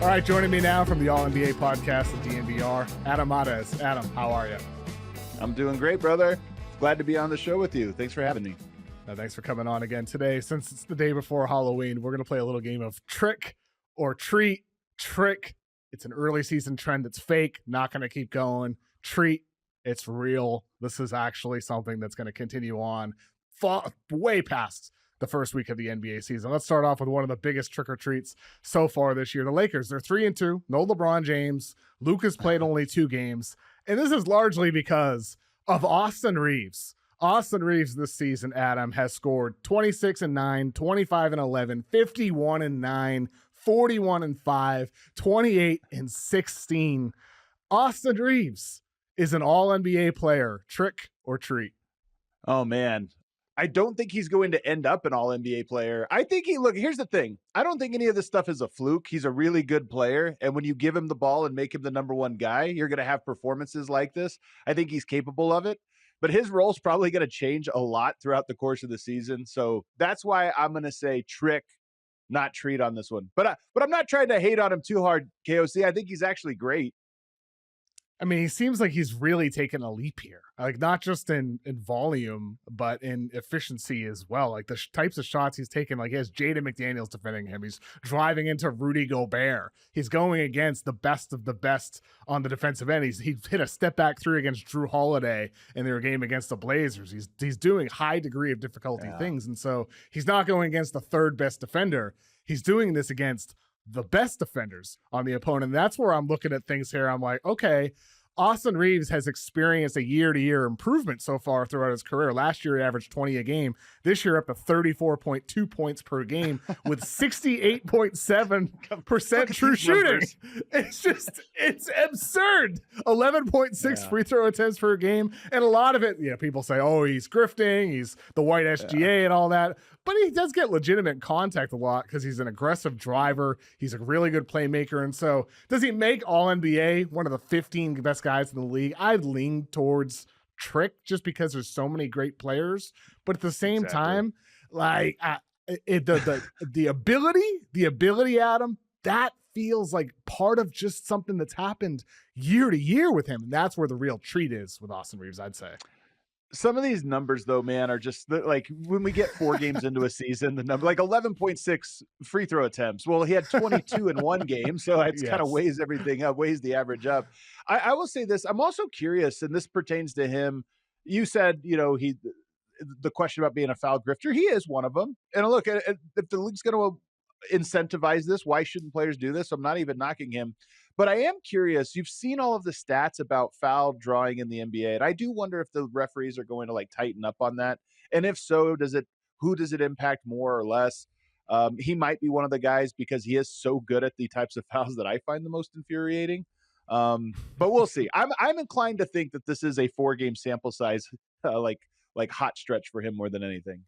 All right, joining me now from the All-NBA podcast at DNVR, Adam Mares. Adam, how are you? I'm doing great, brother. Glad to be on the show with you. Thanks for having me. Thanks for coming on again today. Since it's the day before Halloween, we're going to play a little game of trick or treat. Trick, it's an early season trend that's fake, not going to keep going. Treat, it's real. This is actually something that's going to continue on way past the first week of the NBA season. Let's start off with one of the biggest trick or treats so far this year. The Lakers, they're 3-2, no LeBron James. Luka's played only 2 games. And this is largely because of Austin Reaves. Austin Reaves this season, Adam, has scored 26-9, 25-11, 51-9, 41-5, 28-16. Austin Reaves is an all-NBA player. Trick or treat? Oh, man. I don't think he's going to end up an all-NBA player. I think here's the thing. I don't think any of this stuff is a fluke. He's a really good player. And when you give him the ball and make him the number one guy, you're going to have performances like this. I think he's capable of it. But his role's probably going to change a lot throughout the course of the season. So that's why I'm going to say trick, not treat on this one. But I'm not trying to hate on him too hard, KOC. I think he's actually great. I mean, he seems like he's really taken a leap here, like not just in volume, but in efficiency as well. Like the types of shots he's taken, like he has Jaden McDaniels defending him. He's driving into Rudy Gobert. He's going against the best of the best on the defensive end. He hit a step back 3 against Drew Holiday in their game against the Blazers. He's doing high degree of difficulty things. And so he's not going against the third best defender. He's doing this against the best defenders on the opponent. That's where I'm looking at things here. I'm like, okay, Austin Reaves has experienced a year-to-year improvement so far throughout his career. Last year, he averaged 20 a game. This year, up to 34.2 points per game with 68.7% true shooting. It's absurd. 11.6 free throw attempts per game. And a lot of it, people say, oh, he's grifting, he's the white SGA and all that. But he does get legitimate contact a lot because he's an aggressive driver. He's a really good playmaker. And so does he make All-NBA one of the 15 best guys in the league? I'd lean towards trick just because there's so many great players. But at the same time, like the ability, Adam, that feels like part of just something that's happened year to year with him. And that's where the real treat is with Austin Reaves, I'd say. Some of these numbers, though, man, are just like when we get 4 games into a season, the number like 11.6 free throw attempts. Well, he had 22 in one game, so it's kind of weighs everything up, weighs the average up. I will say this. I'm also curious, and this pertains to him. You said, the question about being a foul grifter, he is one of them. And look, if the league's going to incentivize this, why shouldn't players do this? I'm not even knocking him. But I am curious. You've seen all of the stats about foul drawing in the NBA, and I do wonder if the referees are going to tighten up on that. And if so, who does it impact more or less? He might be one of the guys because he is so good at the types of fouls that I find the most infuriating. But we'll see. I'm inclined to think that this is a 4-game sample size, like hot stretch for him more than anything.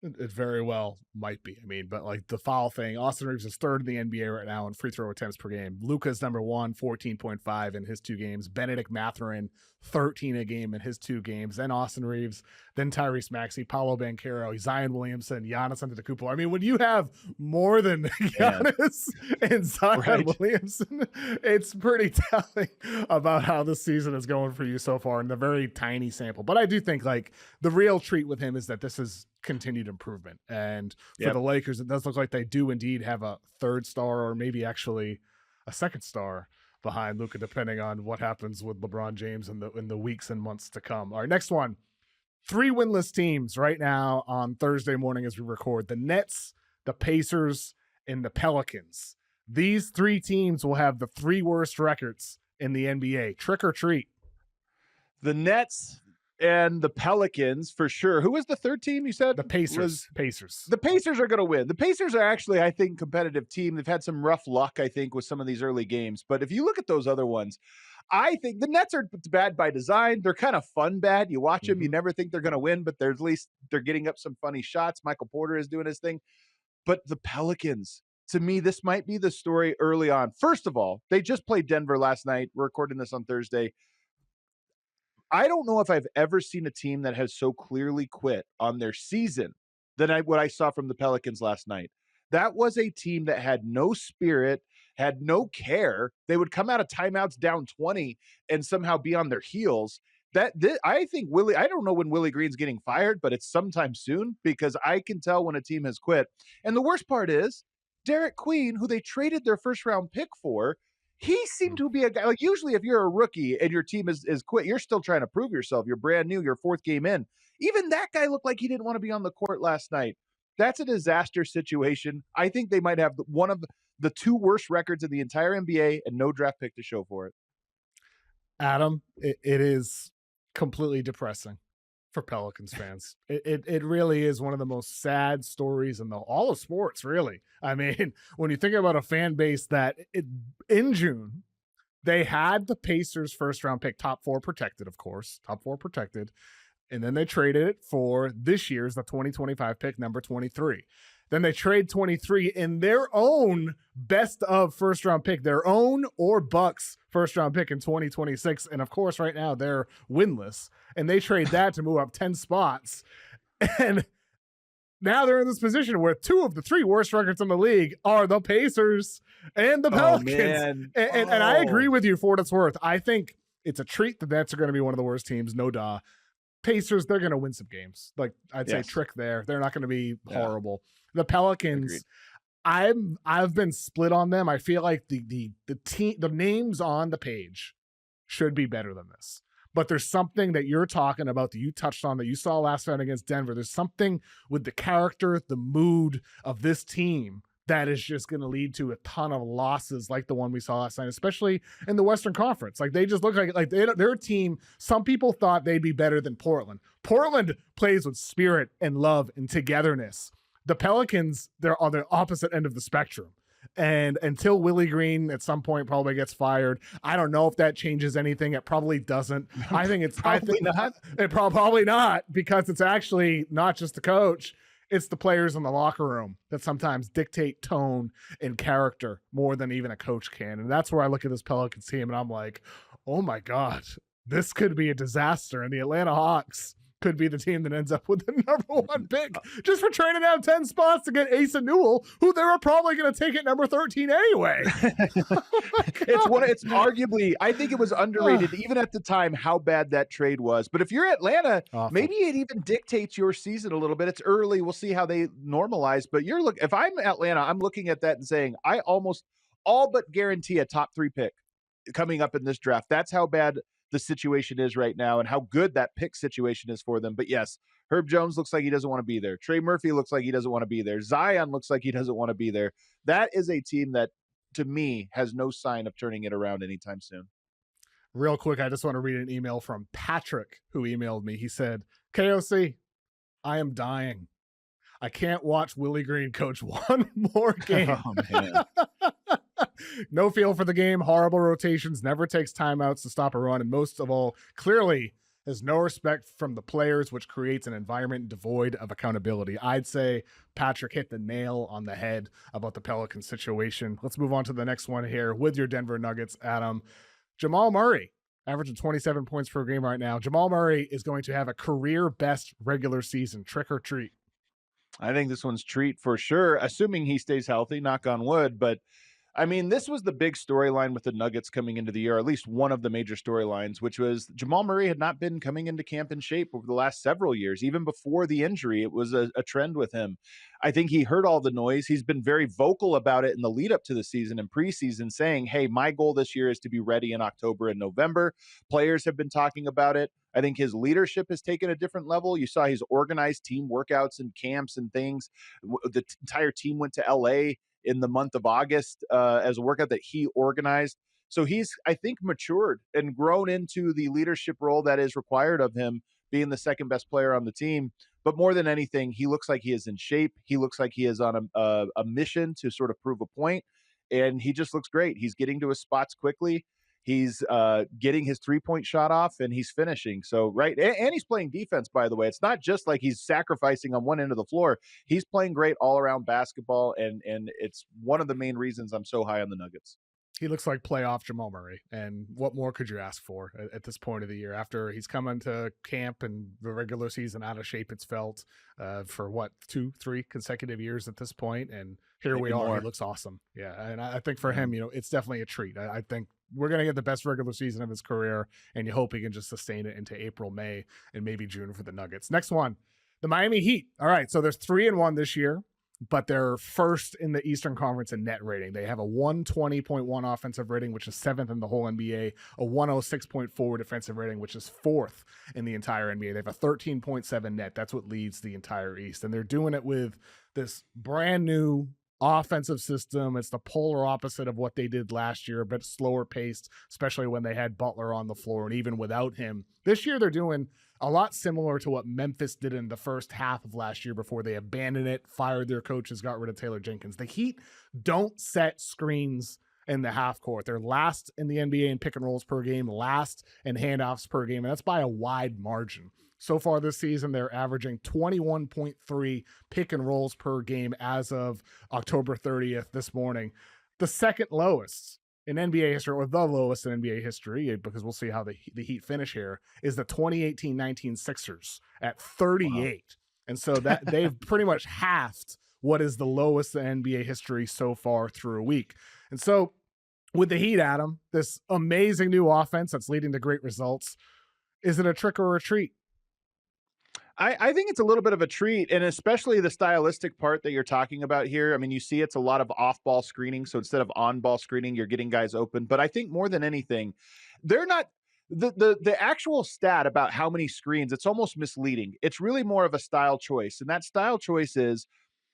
It very well might be. I mean, but the foul thing, Austin Reaves is 3rd in the NBA right now in free throw attempts per game. Luka's number 1, 14.5 in his 2 games. Benedict Mathurin, 13 a game in his 2 games. Then Austin Reaves, then Tyrese Maxey, Paolo Banchero, Zion Williamson, Giannis Antetokounmpo. I mean, when you have more than Giannis and Zion Williamson, it's pretty telling about how the season is going for you so far in the very tiny sample. But I do think the real treat with him is that this is continued improvement. And for the Lakers, it does look like they do indeed have a 3rd star or maybe actually a 2nd star behind Luka, depending on what happens with LeBron James in the weeks and months to come. All right, next one. 3 winless teams right now on Thursday morning as we record. The Nets, the Pacers, and the Pelicans. These 3 teams will have the 3 worst records in the NBA. Trick or treat? The Nets and the Pelicans, for sure. Who was the 3rd team you said? The Pacers. The Pacers are going to win. The Pacers are actually, I think, competitive team. They've had some rough luck, I think, with some of these early games. But if you look at those other ones, I think the Nets are bad by design. They're kind of fun bad. You watch them, you never think they're going to win, but at least they're getting up some funny shots. Michael Porter is doing his thing. But the Pelicans, to me, this might be the story early on. First of all, they just played Denver last night. We're recording this on Thursday. I don't know if I've ever seen a team that has so clearly quit on their season than what I saw from the Pelicans last night. That was a team that had no spirit. had no care. They would come out of timeouts down 20 and somehow be on their heels. I think I don't know when Willie Green's getting fired, but it's sometime soon, because I can tell when a team has quit. And the worst part is Derek Queen, who they traded their first round pick for, he seemed to be a guy, like, usually if you're a rookie and your team is quit, you're still trying to prove yourself. You're brand new, your fourth game in. Even that guy looked like he didn't want to be on the court last night. That's a disaster situation. I think they might have one of the two worst records in the entire NBA and no draft pick to show for it. Adam, it is completely depressing for Pelicans fans. It really is one of the most sad stories in all of sports, really. I mean, when you think about a fan base that in June, they had the Pacers first round pick, top 4 protected, of course, top 4 protected. And then they traded it for this year's, the 2025 pick, number 23. Then they trade 23 in their own best of first round pick, their own or Bucks first round pick in 2026. And of course, right now they're winless, and they trade that to move up 10 spots. And now they're in this position where 2 of the 3 worst records in the league are the Pacers and the Pelicans. And I agree with you for what it's worth. I think it's a treat that that's going to be one of the worst teams, no duh. Pacers, they're going to win some games. Like, I'd say trick there. They're not going to be horrible. The Pelicans, agreed. I've been split on them. I feel like the names on the page should be better than this. But there's something that you're talking about that you touched on that you saw last night against Denver. There's something with the character, the mood of this team that is just going to lead to a ton of losses like the one we saw last night, especially in the Western Conference. Like, they just look like their team, some people thought they'd be better than Portland. Portland plays with spirit and love and togetherness. The Pelicans, they're on the opposite end of the spectrum. And until Willie Green at some point probably gets fired, I don't know if that changes anything. It probably doesn't. I think it's probably not. Probably not, because it's actually not just the coach. It's the players in the locker room that sometimes dictate tone and character more than even a coach can. And that's where I look at this Pelicans team and I'm like, oh my God, this could be a disaster. And the Atlanta Hawks could be the team that ends up with the number 1 pick just for trading out 10 spots to get Asa Newell, who they were probably going to take at number 13 anyway. It's arguably, I think it was underrated even at the time how bad that trade was. But if you're Atlanta, maybe it even dictates your season a little bit. It's early. We'll see how they normalize. But if I'm Atlanta, I'm looking at that and saying, I almost all but guarantee a top 3 pick coming up in this draft. That's how bad the situation is right now and how good that pick situation is for them. But yes, Herb Jones looks like he doesn't want to be there. Trey Murphy looks like he doesn't want to be there. Zion looks like he doesn't want to be there. That is a team that, to me, has no sign of turning it around anytime soon. Real quick, I just want to read an email from Patrick, who emailed me. He said, KOC, I am dying. I can't watch Willie Green coach one more game. Oh, man. No feel for the game, horrible rotations, never takes timeouts to stop a run, and most of all, clearly has no respect from the players, which creates an environment devoid of accountability. I'd say Patrick hit the nail on the head about the Pelicans situation. Let's move on to the next one here with your Denver Nuggets, Adam. Jamal Murray, averaging 27 points per game right now. Jamal Murray is going to have a career best regular season. Trick or treat? I think this one's treat for sure, assuming he stays healthy, knock on wood. But I mean, this was the big storyline with the Nuggets coming into the year, or at least one of the major storylines, which was Jamal Murray had not been coming into camp in shape over the last several years. Even before the injury, it was a trend with him. I think he heard all the noise. He's been very vocal about it in the lead up to the season and preseason, saying, hey, my goal this year is to be ready in October and November. Players have been talking about it. I think his leadership has taken a different level. You saw his organized team workouts and camps and things. The entire team went to LA in the month of August as a workout that he organized. So he's, I think, matured and grown into the leadership role that is required of him, being the second best player on the team. But more than anything, he looks like he is in shape. He looks like he is on a mission to sort of prove a point. And he just looks great. He's getting to his spots quickly. He's getting his three-point shot off, and he's finishing. So, right. And he's playing defense, by the way. It's not just like he's sacrificing on one end of the floor. He's playing great all-around basketball, and it's one of the main reasons I'm so high on the Nuggets. He looks like playoff Jamal Murray, and what more could you ask for at this point of the year? After he's come into camp and the regular season out of shape, it's felt for what 2-3 consecutive years at this point, and here Maybe we are. more. He looks awesome, yeah. And I think for him, it's definitely a treat. I think we're gonna get the best regular season of his career, and you hope he can just sustain it into April, May, and maybe June for the Nuggets. Next one, the Miami Heat. All right, so there's 3-1 this year, but they're first in the Eastern Conference in net rating. They have a 120.1 offensive rating, which is 7th in the whole NBA, a 106.4 defensive rating, which is 4th in the entire NBA. They have a 13.7 net. That's what leads the entire East. And they're doing it with this brand new offensive system. It's the polar opposite of what they did last year, a bit slower paced, especially when they had Butler on the floor. And even without him, this year they're doing a lot similar to what Memphis did in the first half of last year before they abandoned it, fired their coaches, got rid of Taylor Jenkins. The Heat don't set screens in the half court. They're last in the NBA in pick and rolls per game, last in handoffs per game, and that's by a wide margin. So far this season, they're averaging 21.3 pick and rolls per game as of October 30th this morning. The second lowest in NBA history, or the lowest in NBA history, because we'll see how the Heat finish here, is the 2018-19 Sixers at 38. Wow. And so that they've pretty much halved what is the lowest in NBA history so far through a week. And so with the Heat, Adam, this amazing new offense that's leading to great results, is it a trick or a treat? I think it's a little bit of a treat, and especially the stylistic part that you're talking about here. I mean, you see it's a lot of off-ball screening, so instead of on-ball screening, you're getting guys open. But I think more than anything, they're not the actual stat about how many screens, it's almost misleading. It's really more of a style choice, and that style choice is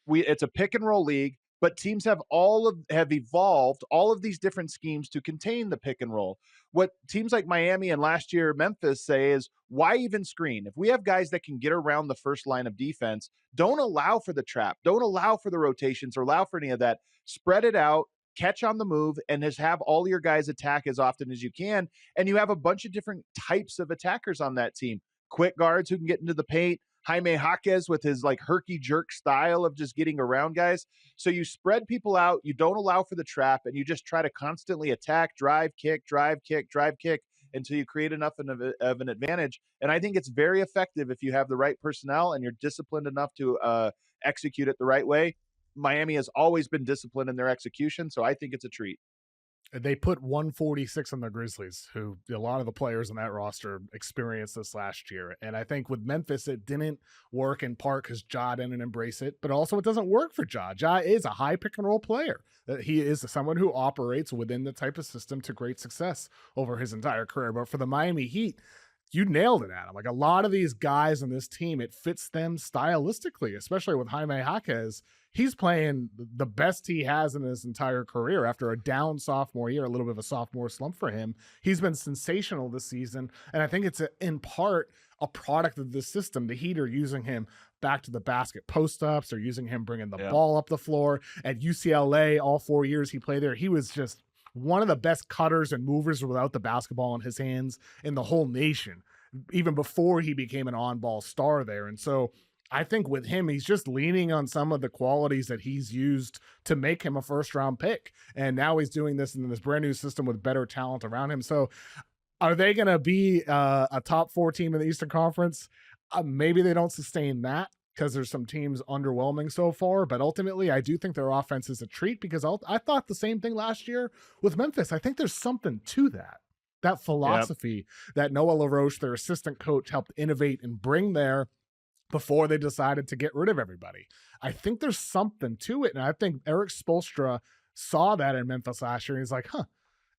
it's a pick and roll league, but teams have evolved all of these different schemes to contain the pick and roll. What teams like Miami and last year Memphis say is, why even screen? If we have guys that can get around the first line of defense, don't allow for the trap, don't allow for the rotations or allow for any of that. Spread it out, catch on the move, and just have all your guys attack as often as you can. And you have a bunch of different types of attackers on that team. Quick guards who can get into the paint, Jaime Jaquez with his like herky jerk style of just getting around guys. So you spread people out, you don't allow for the trap, and you just try to constantly attack, drive, kick, until you create enough of an advantage. And I think it's very effective if you have the right personnel and you're disciplined enough to execute it the right way. Miami has always been disciplined in their execution, so I think it's a treat. They put 146 on the Grizzlies, who a lot of the players on that roster experienced this last year. And I think with Memphis, it didn't work in part because Ja didn't embrace it, but also it doesn't work for Ja. Ja is a high pick and roll player. He is someone who operates within the type of system to great success over his entire career. But for the Miami Heat, you nailed it, Adam. Like a lot of these guys on this team, it fits them stylistically, especially with Jaime Jaquez. He's playing the best he has in his entire career after a down sophomore year, a little bit of a sophomore slump for him. He's been sensational this season, and I think it's in part a product of this system. The Heat are using him back to the basket post-ups. They're using him bringing the ball up the floor. At UCLA, all 4 years he played there, he was just one of the best cutters and movers without the basketball in his hands in the whole nation, even before he became an on-ball star there. And so I think with him, he's just leaning on some of the qualities that he's used to make him a first-round pick. And now he's doing this in this brand new system with better talent around him. So are they going to be a top 4 team in the Eastern Conference? Maybe they don't sustain that because there's some teams underwhelming so far. But ultimately, I do think their offense is a treat because I thought the same thing last year with Memphis. I think there's something to that philosophy that Noah LaRoche, their assistant coach, helped innovate and bring there before they decided to get rid of everybody. I think there's something to it. And I think Eric Spoelstra saw that in Memphis last year. And he's like,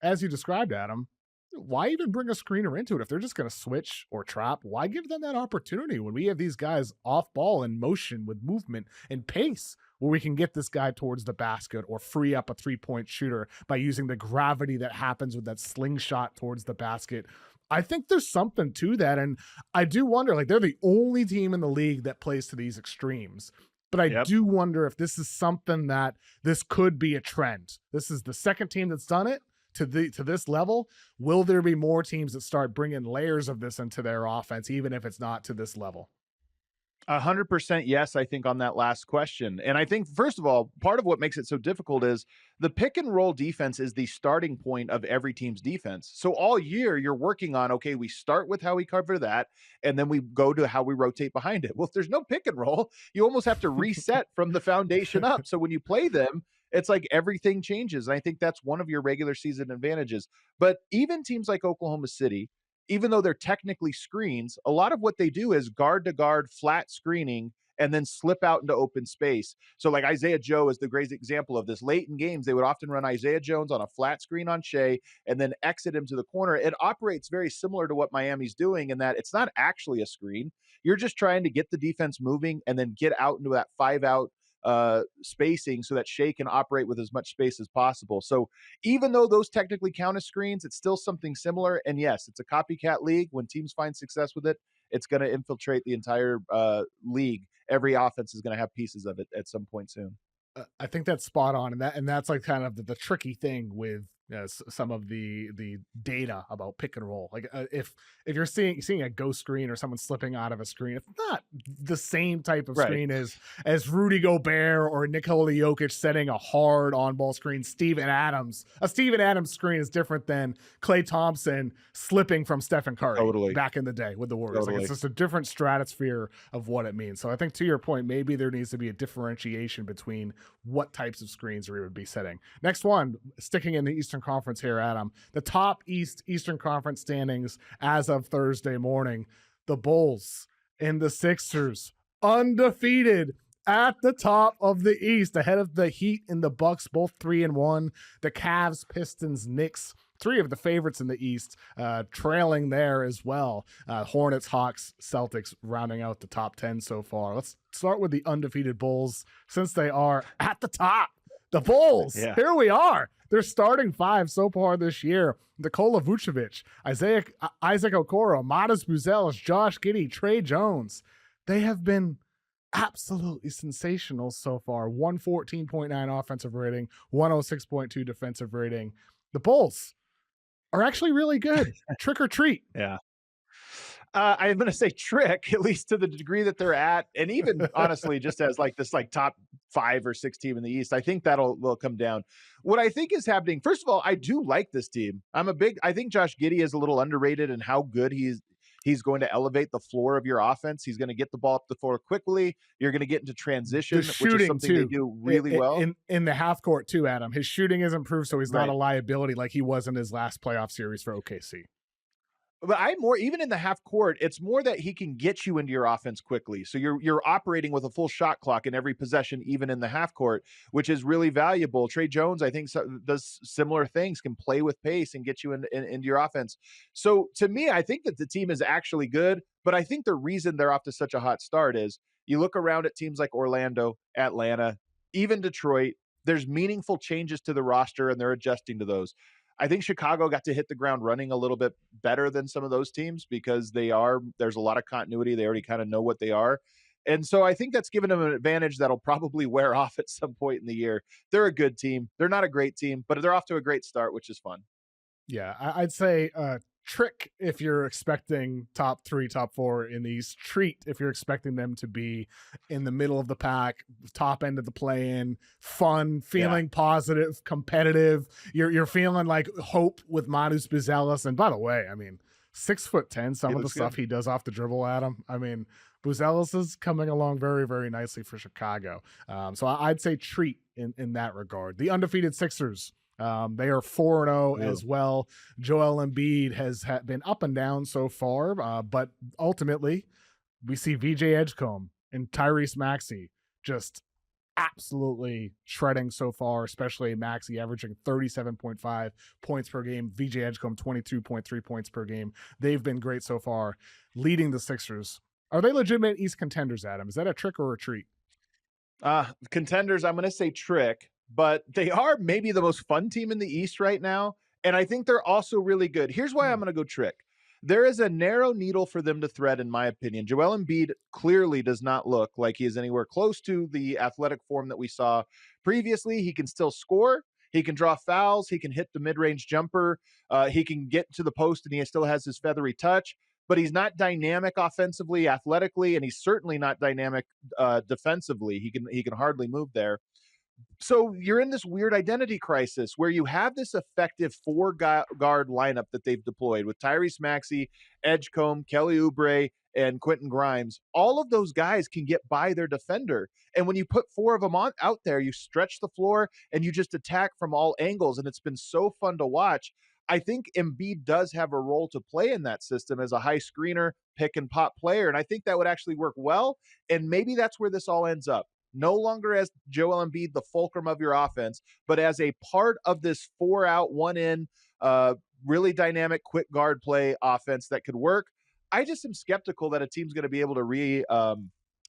as you described, Adam, why even bring a screener into it? If they're just going to switch or trap, why give them that opportunity when we have these guys off ball in motion with movement and pace where we can get this guy towards the basket or free up a 3-point shooter by using the gravity that happens with that slingshot towards the basket. I think there's something to that. And I do wonder, like, they're the only team in the league that plays to these extremes. But I do wonder if this is something that this could be a trend. This is the second team that's done it to this level. Will there be more teams that start bringing layers of this into their offense, even if it's not to this level? 100% yes, I think on that last question. And I think, first of all, part of what makes it so difficult is the pick and roll defense is the starting point of every team's defense. So all year you're working on, okay, we start with how we cover that, and then we go to how we rotate behind it. Well, if there's no pick and roll, you almost have to reset from the foundation up. So when you play them, it's like everything changes. And I think that's one of your regular season advantages. But even teams like Oklahoma City, even though they're technically screens, a lot of what they do is guard to guard flat screening and then slip out into open space. So, like Isaiah Joe is the great example of this. Late in games, they would often run Isaiah Jones on a flat screen on Shea and then exit him to the corner. It operates very similar to what Miami's doing in that it's not actually a screen. You're just trying to get the defense moving and then get out into that 5-out spacing so that Shea can operate with as much space as possible. So even though those technically count as screens, it's still something similar. And yes, it's a copycat league. When teams find success with it, it's going to infiltrate the entire league. Every offense is going to have pieces of it at some point soon. I think that's spot on, and that's like kind of the tricky thing with some of the data about pick and roll. Like if you're seeing a ghost screen or someone slipping out of a screen, it's not the same type of screen as Rudy Gobert or Nikola Jokic setting a hard on ball screen. A Steven Adams screen is different than Klay Thompson slipping from Stephen Curry back in the day with the Warriors. Like it's just a different stratosphere of what it means. So I think to your point, maybe there needs to be a differentiation between what types of screens we would be setting. Next one, sticking in the Eastern Conference here, Adam. The top Eastern Conference standings as of Thursday morning. The Bulls and the Sixers undefeated at the top of the East, ahead of the Heat and the Bucks, both 3-1. The Cavs, Pistons, Knicks, three of the favorites in the East, trailing there as well. Hornets, Hawks, Celtics rounding out the top 10 so far. Let's start with the undefeated Bulls, since they are at the top. The Bulls, Here we are. They're starting five so far this year. Nikola Vucevic, Isaac Okoro, Matas Buzelis, Josh Giddey, Trey Jones. They have been absolutely sensational so far. 114.9 offensive rating, 106.2 defensive rating. The Bulls are actually really good. Trick or treat. Yeah. I'm going to say trick, at least to the degree that they're at. And even honestly, just as like this like top 5 or 6 team in the East, I think will come down. What I think is happening, first of all, I do like this team. I think Josh Giddey is a little underrated in how good he's going to elevate the floor of your offense. He's going to get the ball up the floor quickly. You're going to get into transition, which is something they do really well. In the half court too, Adam. His shooting is improved, so he's not a liability like he was in his last playoff series for OKC. But even in the half court, it's more that he can get you into your offense quickly. So you're operating with a full shot clock in every possession, even in the half court, which is really valuable. Trey Jones, I think, does similar things, can play with pace and get you into your offense. So to me, I think that the team is actually good, but I think the reason they're off to such a hot start is you look around at teams like Orlando, Atlanta, even Detroit, there's meaningful changes to the roster and they're adjusting to those. I think Chicago got to hit the ground running a little bit better than some of those teams because there's a lot of continuity. They already kind of know what they are. And so I think that's given them an advantage that'll probably wear off at some point in the year. They're a good team. They're not a great team, but they're off to a great start, which is fun. Yeah, I'd say trick if you're expecting top 3, top 4 in the East. Treat if you're expecting them to be in the middle of the pack, top end of the play-in, fun, feeling positive, competitive. You're feeling like hope with Matas Buzelis. And by the way, I mean, 6'10", some of the stuff he does off the dribble, Adam. I mean, Buzelis is coming along very, very nicely for Chicago. So I'd say treat in that regard. The undefeated Sixers. They are 4-0 as well. Joel Embiid has been up and down so far, but ultimately we see VJ Edgecombe and Tyrese Maxey just absolutely shredding so far, especially Maxey averaging 37.5 points per game, VJ Edgecombe 22.3 points per game. They've been great so far, leading the Sixers. Are they legitimate East contenders, Adam? Is that a trick or a treat? Contenders, I'm going to say trick. But they are maybe the most fun team in the East right now. And I think they're also really good. Here's why I'm going to go trick. There is a narrow needle for them to thread, in my opinion. Joel Embiid clearly does not look like he is anywhere close to the athletic form that we saw previously. He can still score. He can draw fouls. He can hit the mid-range jumper. He can get to the post, and he still has his feathery touch. but he's not dynamic offensively, athletically, and he's certainly not dynamic defensively. He can hardly move there. So you're in this weird identity crisis where you have this effective guard lineup that they've deployed with Tyrese Maxey, Edgecombe, Kelly Oubre, and Quentin Grimes. All of those guys can get by their defender. And when you put four of them out there, you stretch the floor and you just attack from all angles. And it's been so fun to watch. I think Embiid does have a role to play in that system as a high screener, pick and pop player. And I think that would actually work well. And maybe that's where this all ends up. No longer as Joel Embiid, the fulcrum of your offense, but as a part of this 4 out, 1 in, really dynamic, quick guard play offense that could work. I just am skeptical that a team's going to be able to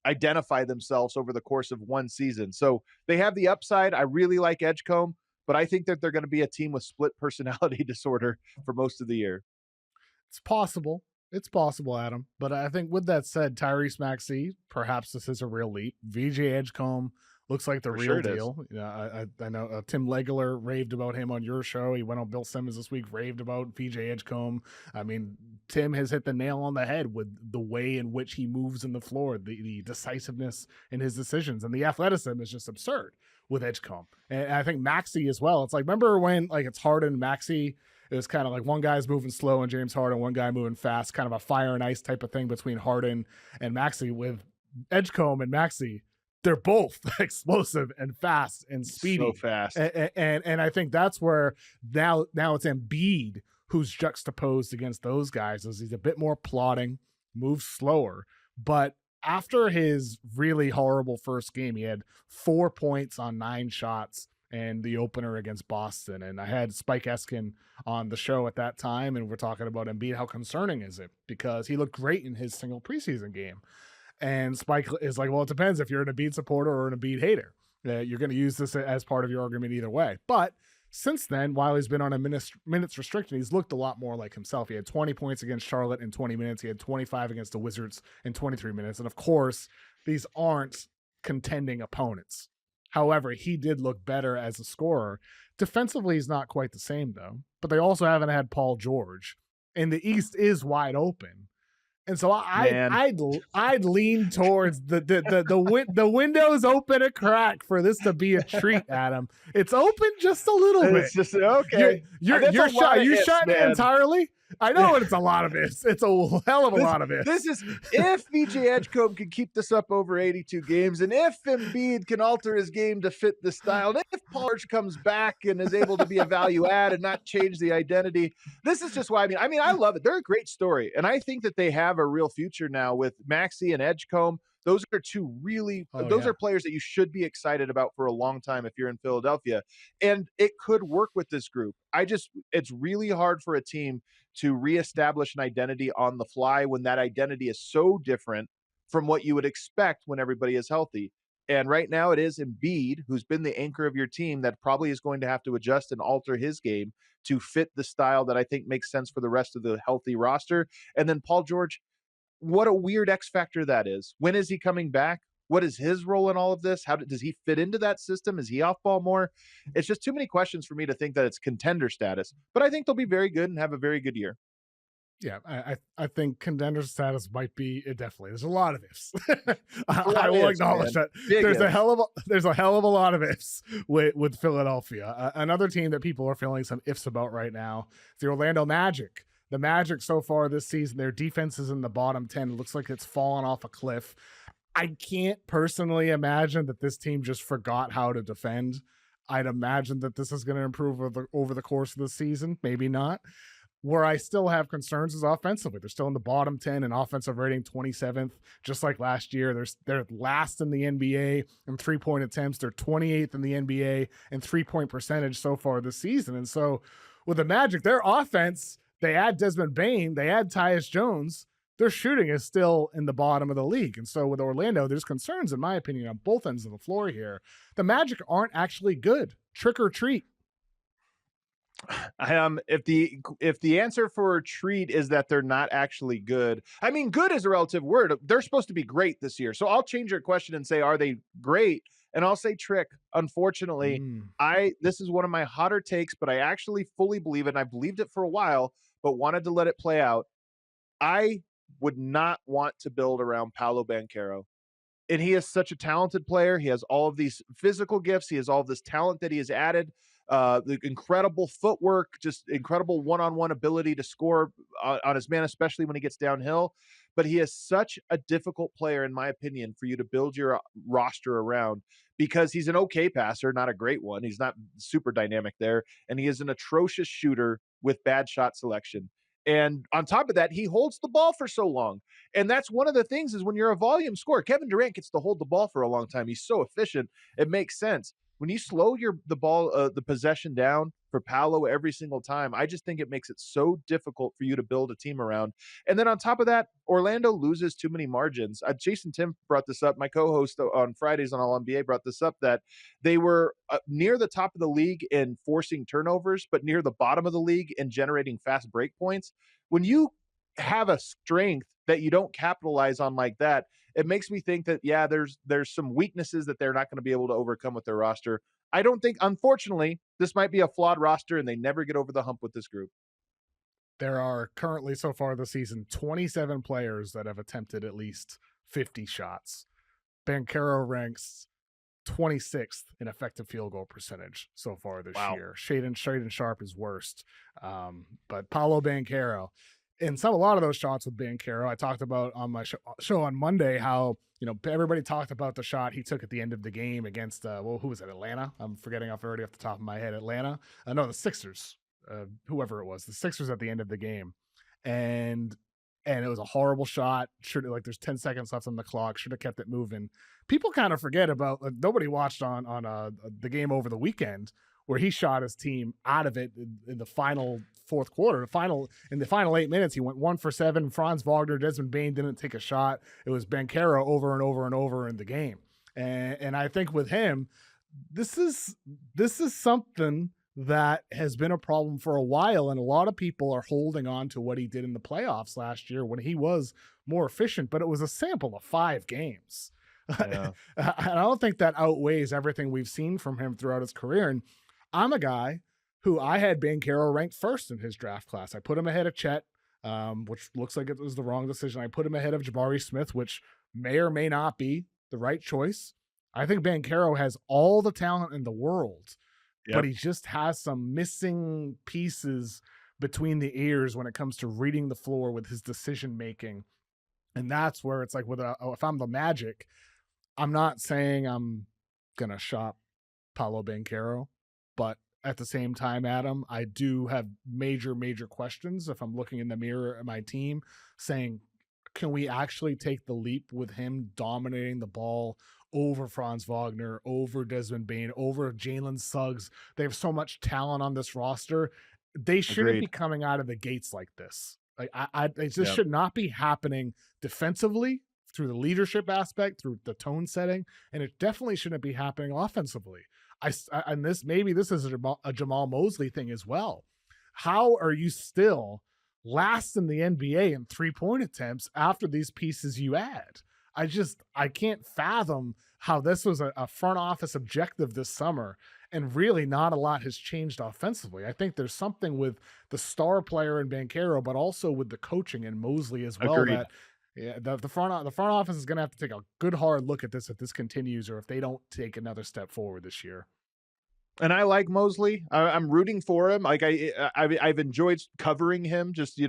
identify themselves over the course of one season. So they have the upside. I really like Edgecombe, but I think that they're going to be a team with split personality disorder for most of the year. It's possible. It's possible, Adam. But I think with that said, Tyrese Maxey, perhaps this is a real leap. VJ Edgecombe looks like the real deal. Yeah, I know Tim Legler raved about him on your show. He went on Bill Simmons this week, raved about VJ Edgecombe. I mean, Tim has hit the nail on the head with the way in which he moves in the floor, the decisiveness in his decisions, and the athleticism is just absurd with Edgecombe. And I think Maxey as well. It's like, remember when like it's Harden, Maxey, it was kind of like one guy's moving slow and James Harden, one guy moving fast, kind of a fire and ice type of thing between Harden and Maxey. With Edgecombe and Maxey, they're both explosive and fast and speedy. So fast. And I think that's where now it's Embiid who's juxtaposed against those guys, as he's a bit more plodding, moves slower. But after his really horrible first game, he had 4 points on 9 shots and the opener against Boston. And I had Spike Eskin on the show at that time, and we're talking about Embiid. How concerning is it? Because he looked great in his single preseason game. And Spike is like, well, it depends if you're an Embiid supporter or an Embiid hater. You're going to use this as part of your argument either way. But since then, while he's been on a minutes restriction, he's looked a lot more like himself. He had 20 points against Charlotte in 20 minutes. He had 25 against the Wizards in 23 minutes. And of course, these aren't contending opponents. However, he did look better as a scorer. Defensively, he's not quite the same, though. But they also haven't had Paul George. And the East is wide open. And so I'd lean towards the window's open a crack for this to be a treat, Adam. It's open just a little bit. It's just okay. You're shutting it entirely. I know it's a lot of ifs. It's a hell of a lot of ifs. This is if VJ Edgecombe can keep this up over 82 games, and if Embiid can alter his game to fit the style, and if Paul George comes back and is able to be a value add and not change the identity. This is just why I love it. They're a great story, and I think that they have a real future now with Maxey and Edgecombe. Those are two really are players that you should be excited about for a long time if you're in Philadelphia. And it could work with this group. It's really hard for a team to reestablish an identity on the fly when that identity is so different from what you would expect when everybody is healthy. And right now it is Embiid, who's been the anchor of your team, that probably is going to have to adjust and alter his game to fit the style that I think makes sense for the rest of the healthy roster. And then Paul George, what a weird X factor that is. When is he coming back? What is his role in all of this? How does he fit into that system? Is he off ball more? It's just too many questions for me to think that it's contender status, but I think they'll be very good and have a very good year. Yeah, I think contender status might be it. Definitely, there's a lot of ifs. I will acknowledge that there's a hell of a lot of ifs with Philadelphia. Another team that people are feeling some ifs about right now is the Orlando Magic. The Magic so far this season, their defense is in the bottom 10. It looks like it's fallen off a cliff. I can't personally imagine that this team just forgot how to defend. I'd imagine that this is going to improve over the course of the season. Maybe not. Where I still have concerns is offensively. They're still in the bottom 10 in offensive rating, 27th, just like last year. They're last in the NBA in 3-point attempts. They're 28th in the NBA in 3-point percentage so far this season. And so with the Magic, their offense, they add Desmond Bane, they add Tyus Jones, their shooting is still in the bottom of the league. And so with Orlando, there's concerns, in my opinion, on both ends of the floor here. The Magic aren't actually good. Trick or treat. If the answer for treat is that they're not actually good, I mean, good is a relative word. They're supposed to be great this year. So I'll change your question and say, are they great? And I'll say trick. Unfortunately, this is one of my hotter takes, but I actually fully believe it. And I believed it for a while, but wanted to let it play out. I would not want to build around Paolo Banchero. And he is such a talented player. He has all of these physical gifts. He has all of this talent that he has added. The incredible footwork, just incredible one-on-one ability to score on his man, especially when he gets downhill. But he is such a difficult player, in my opinion, for you to build your roster around because he's an okay passer, not a great one. He's not super dynamic there, and he is an atrocious shooter with bad shot selection. And on top of that, he holds the ball for so long. And that's one of the things is when you're a volume scorer, Kevin Durant gets to hold the ball for a long time. He's so efficient. It makes sense. When you slow the possession down for Paolo every single time, I just think it makes it so difficult for you to build a team around. And then on top of that, Orlando loses too many margins. Jason Tim brought this up. My co-host on Fridays on All NBA brought this up that they were near the top of the league in forcing turnovers, but near the bottom of the league in generating fast break points. When you have a strength that you don't capitalize on like that, it makes me think that, yeah, there's some weaknesses that they're not going to be able to overcome with their roster. I don't think, unfortunately, this might be a flawed roster and they never get over the hump with this group. There are currently, so far this season, 27 players that have attempted at least 50 shots. Banchero ranks 26th in effective field goal percentage so far this year. Shaedon Sharpe is worst. But Paolo Banchero, and a lot of those shots with Banchero, I talked about on my show on Monday how, everybody talked about the shot he took at the end of the game against, who was it, Atlanta? I'm forgetting already off the top of my head. Atlanta? No, the Sixers. Whoever it was, the Sixers at the end of the game. And it was a horrible shot. There's 10 seconds left on the clock. Should have kept it moving. People kind of forget about, nobody watched on the game over the weekend where he shot his team out of it in the final fourth quarter. In the final 8 minutes, he went 1 for 7. Franz Wagner, Desmond Bane didn't take a shot. It was Banchero over and over and over in the game. And I think with him, this is something that has been a problem for a while, and a lot of people are holding on to what he did in the playoffs last year when he was more efficient, but it was a sample of 5 games. Yeah. And I don't think that outweighs everything we've seen from him throughout his career. And I'm a guy who I had Banchero ranked first in his draft class. I put him ahead of Chet, which looks like it was the wrong decision. I put him ahead of Jabari Smith, which may or may not be the right choice. I think Banchero has all the talent in the world, but he just has some missing pieces between the ears when it comes to reading the floor with his decision making. And that's where it's like, if I'm the Magic, I'm not saying I'm going to shop Paolo Banchero, but at the same time, Adam, I do have major, major questions if I'm looking in the mirror at my team saying, can we actually take the leap with him dominating the ball over Franz Wagner, over Desmond Bane, over Jalen Suggs? They have so much talent on this roster. They shouldn't be coming out of the gates like this. This should not be happening defensively through the leadership aspect, through the tone setting, and it definitely shouldn't be happening offensively. And this is a Jamal Mosley thing as well. How are you still last in the NBA in 3-point attempts after these pieces you add? I can't fathom how this was a front office objective this summer, and really not a lot has changed offensively. I think there's something with the star player in Banchero, but also with the coaching in Mosley as well. Agreed. That the front office is going to have to take a good hard look at this if this continues, or if they don't take another step forward this year. And I like Mosley. I'm rooting for him. Like I've enjoyed covering him, just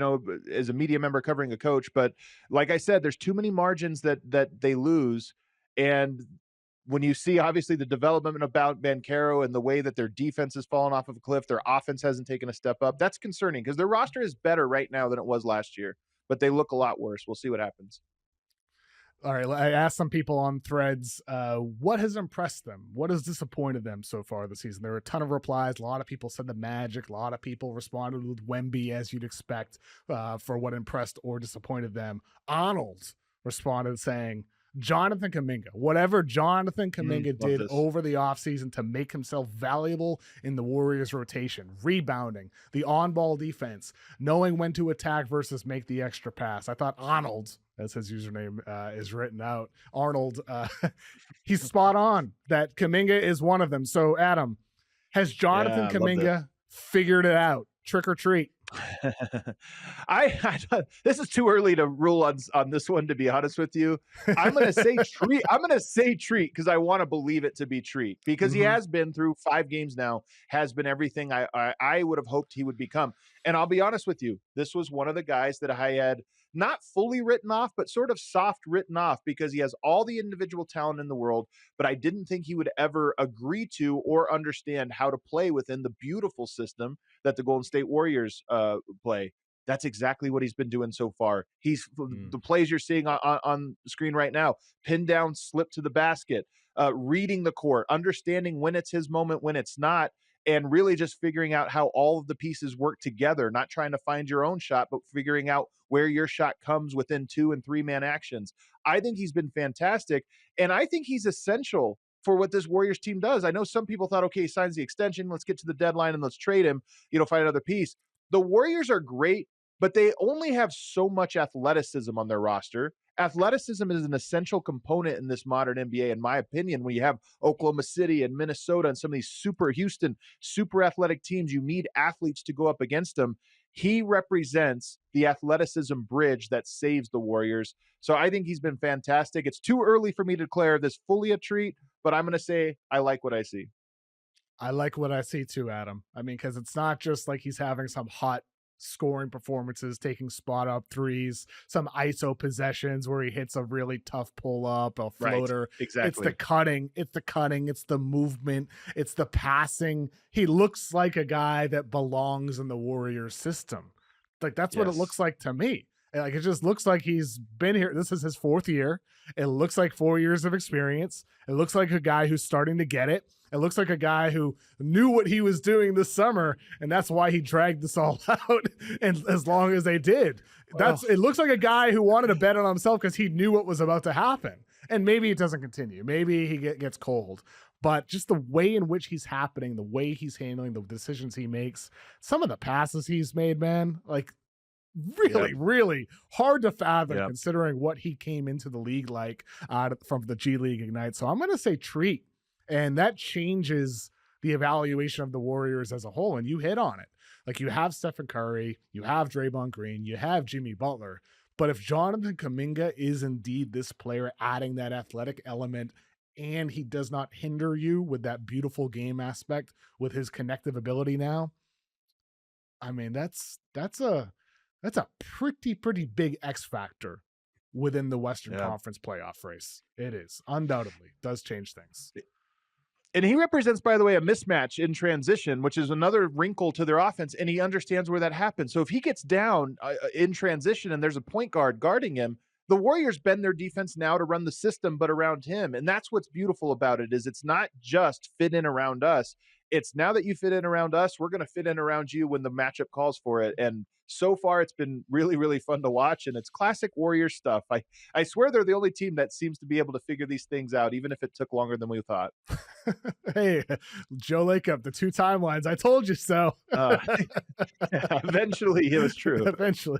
as a media member covering a coach. But like I said, there's too many margins that they lose. And when you see obviously the development about Banchero and the way that their defense has fallen off of a cliff, their offense hasn't taken a step up. That's concerning because their roster is better right now than it was last year, but they look a lot worse. We'll see what happens. All right, I asked some people on Threads, what has impressed them? What has disappointed them so far this season? There were a ton of replies. A lot of people said the Magic. A lot of people responded with Wemby, as you'd expect, for what impressed or disappointed them. Arnold responded saying, Jonathan Kuminga. Whatever Jonathan Kuminga did over the offseason to make himself valuable in the Warriors rotation, rebounding, the on-ball defense, knowing when to attack versus make the extra pass. I thought Arnold, as his username is written out, Arnold, he's spot on that Kuminga is one of them. So, Adam, has Jonathan Kuminga figured it out? Trick or treat? This is too early to rule on this one, to be honest with you. I'm gonna say treat. I'm gonna say treat because I want to believe it to be treat because he Mhm. has been through 5 games now, has been everything I would have hoped he would become. And I'll be honest with you, this was one of the guys that I had not fully written off, but sort of soft written off because he has all the individual talent in the world, but I didn't think he would ever agree to or understand how to play within the beautiful system that the Golden State Warriors play. That's exactly what he's been doing so far. He's Mm. the plays you're seeing on the screen right now, pin down, slip to the basket, reading the court, understanding when it's his moment, when it's not, and really just figuring out how all of the pieces work together, not trying to find your own shot, but figuring out where your shot comes within 2 and 3 man actions. I think he's been fantastic. And I think he's essential for what this Warriors team does. I know some people thought, okay, he signs the extension. Let's get to the deadline and let's trade him, find another piece. The Warriors are great, but they only have so much athleticism on their roster. Athleticism is an essential component in this modern NBA, in my opinion. When you have Oklahoma City and Minnesota and some of these super Houston, super athletic teams, you need athletes to go up against them. He represents the athleticism bridge that saves the Warriors. So I think he's been fantastic. It's too early for me to declare this fully a treat, but I'm going to say I like what I see. I like what I see too, Adam. I mean, because it's not just like he's having some hot scoring performances, taking spot up threes, some ISO possessions where he hits a really tough pull up, a Right. floater. It's the Exactly. cutting, it's the movement, it's the passing. He looks like a guy that belongs in the Warriors system. Like that's what it looks Yes. like to me. And, like it just looks like he's been here. This is his 4th year. It looks like 4 years of experience. It looks like a guy who's starting to get it. It looks like a guy who knew what he was doing this summer, and that's why he dragged this all out and as long as they did. Well, It looks like a guy who wanted to bet on himself because he knew what was about to happen. And maybe it doesn't continue. Maybe he gets cold. But just the way in which he's happening, the way he's handling the decisions he makes, some of the passes he's made, man, like yep. really, really hard to fathom Yep. considering what he came into the league like from the G League Ignite. So I'm going to say treat. And that changes the evaluation of the Warriors as a whole. And you hit on it. Like you have Stephen Curry, you have Draymond Green, you have Jimmy Butler. But if Jonathan Kuminga is indeed this player adding that athletic element and he does not hinder you with that beautiful game aspect with his connective ability now, I mean, that's a pretty big X factor within the Western Yeah. Conference playoff race. It is undoubtedly does change things. And he represents, by the way, a mismatch in transition, which is another wrinkle to their offense. And he understands where that happens. So if he gets down in transition and there's a point guard guarding him, the Warriors bend their defense now to run the system, but around him. And that's what's beautiful about it is it's not just fit in around us. It's now that you fit in around us, we're going to fit in around you when the matchup calls for it. And so far, it's been really, really fun to watch. And it's classic Warriors stuff. I swear they're the only team that seems to be able to figure these things out, even if it took longer than we thought. Hey, Joe Lacob, the 2 timelines. I told you so. Uh, Eventually, it was true. Eventually.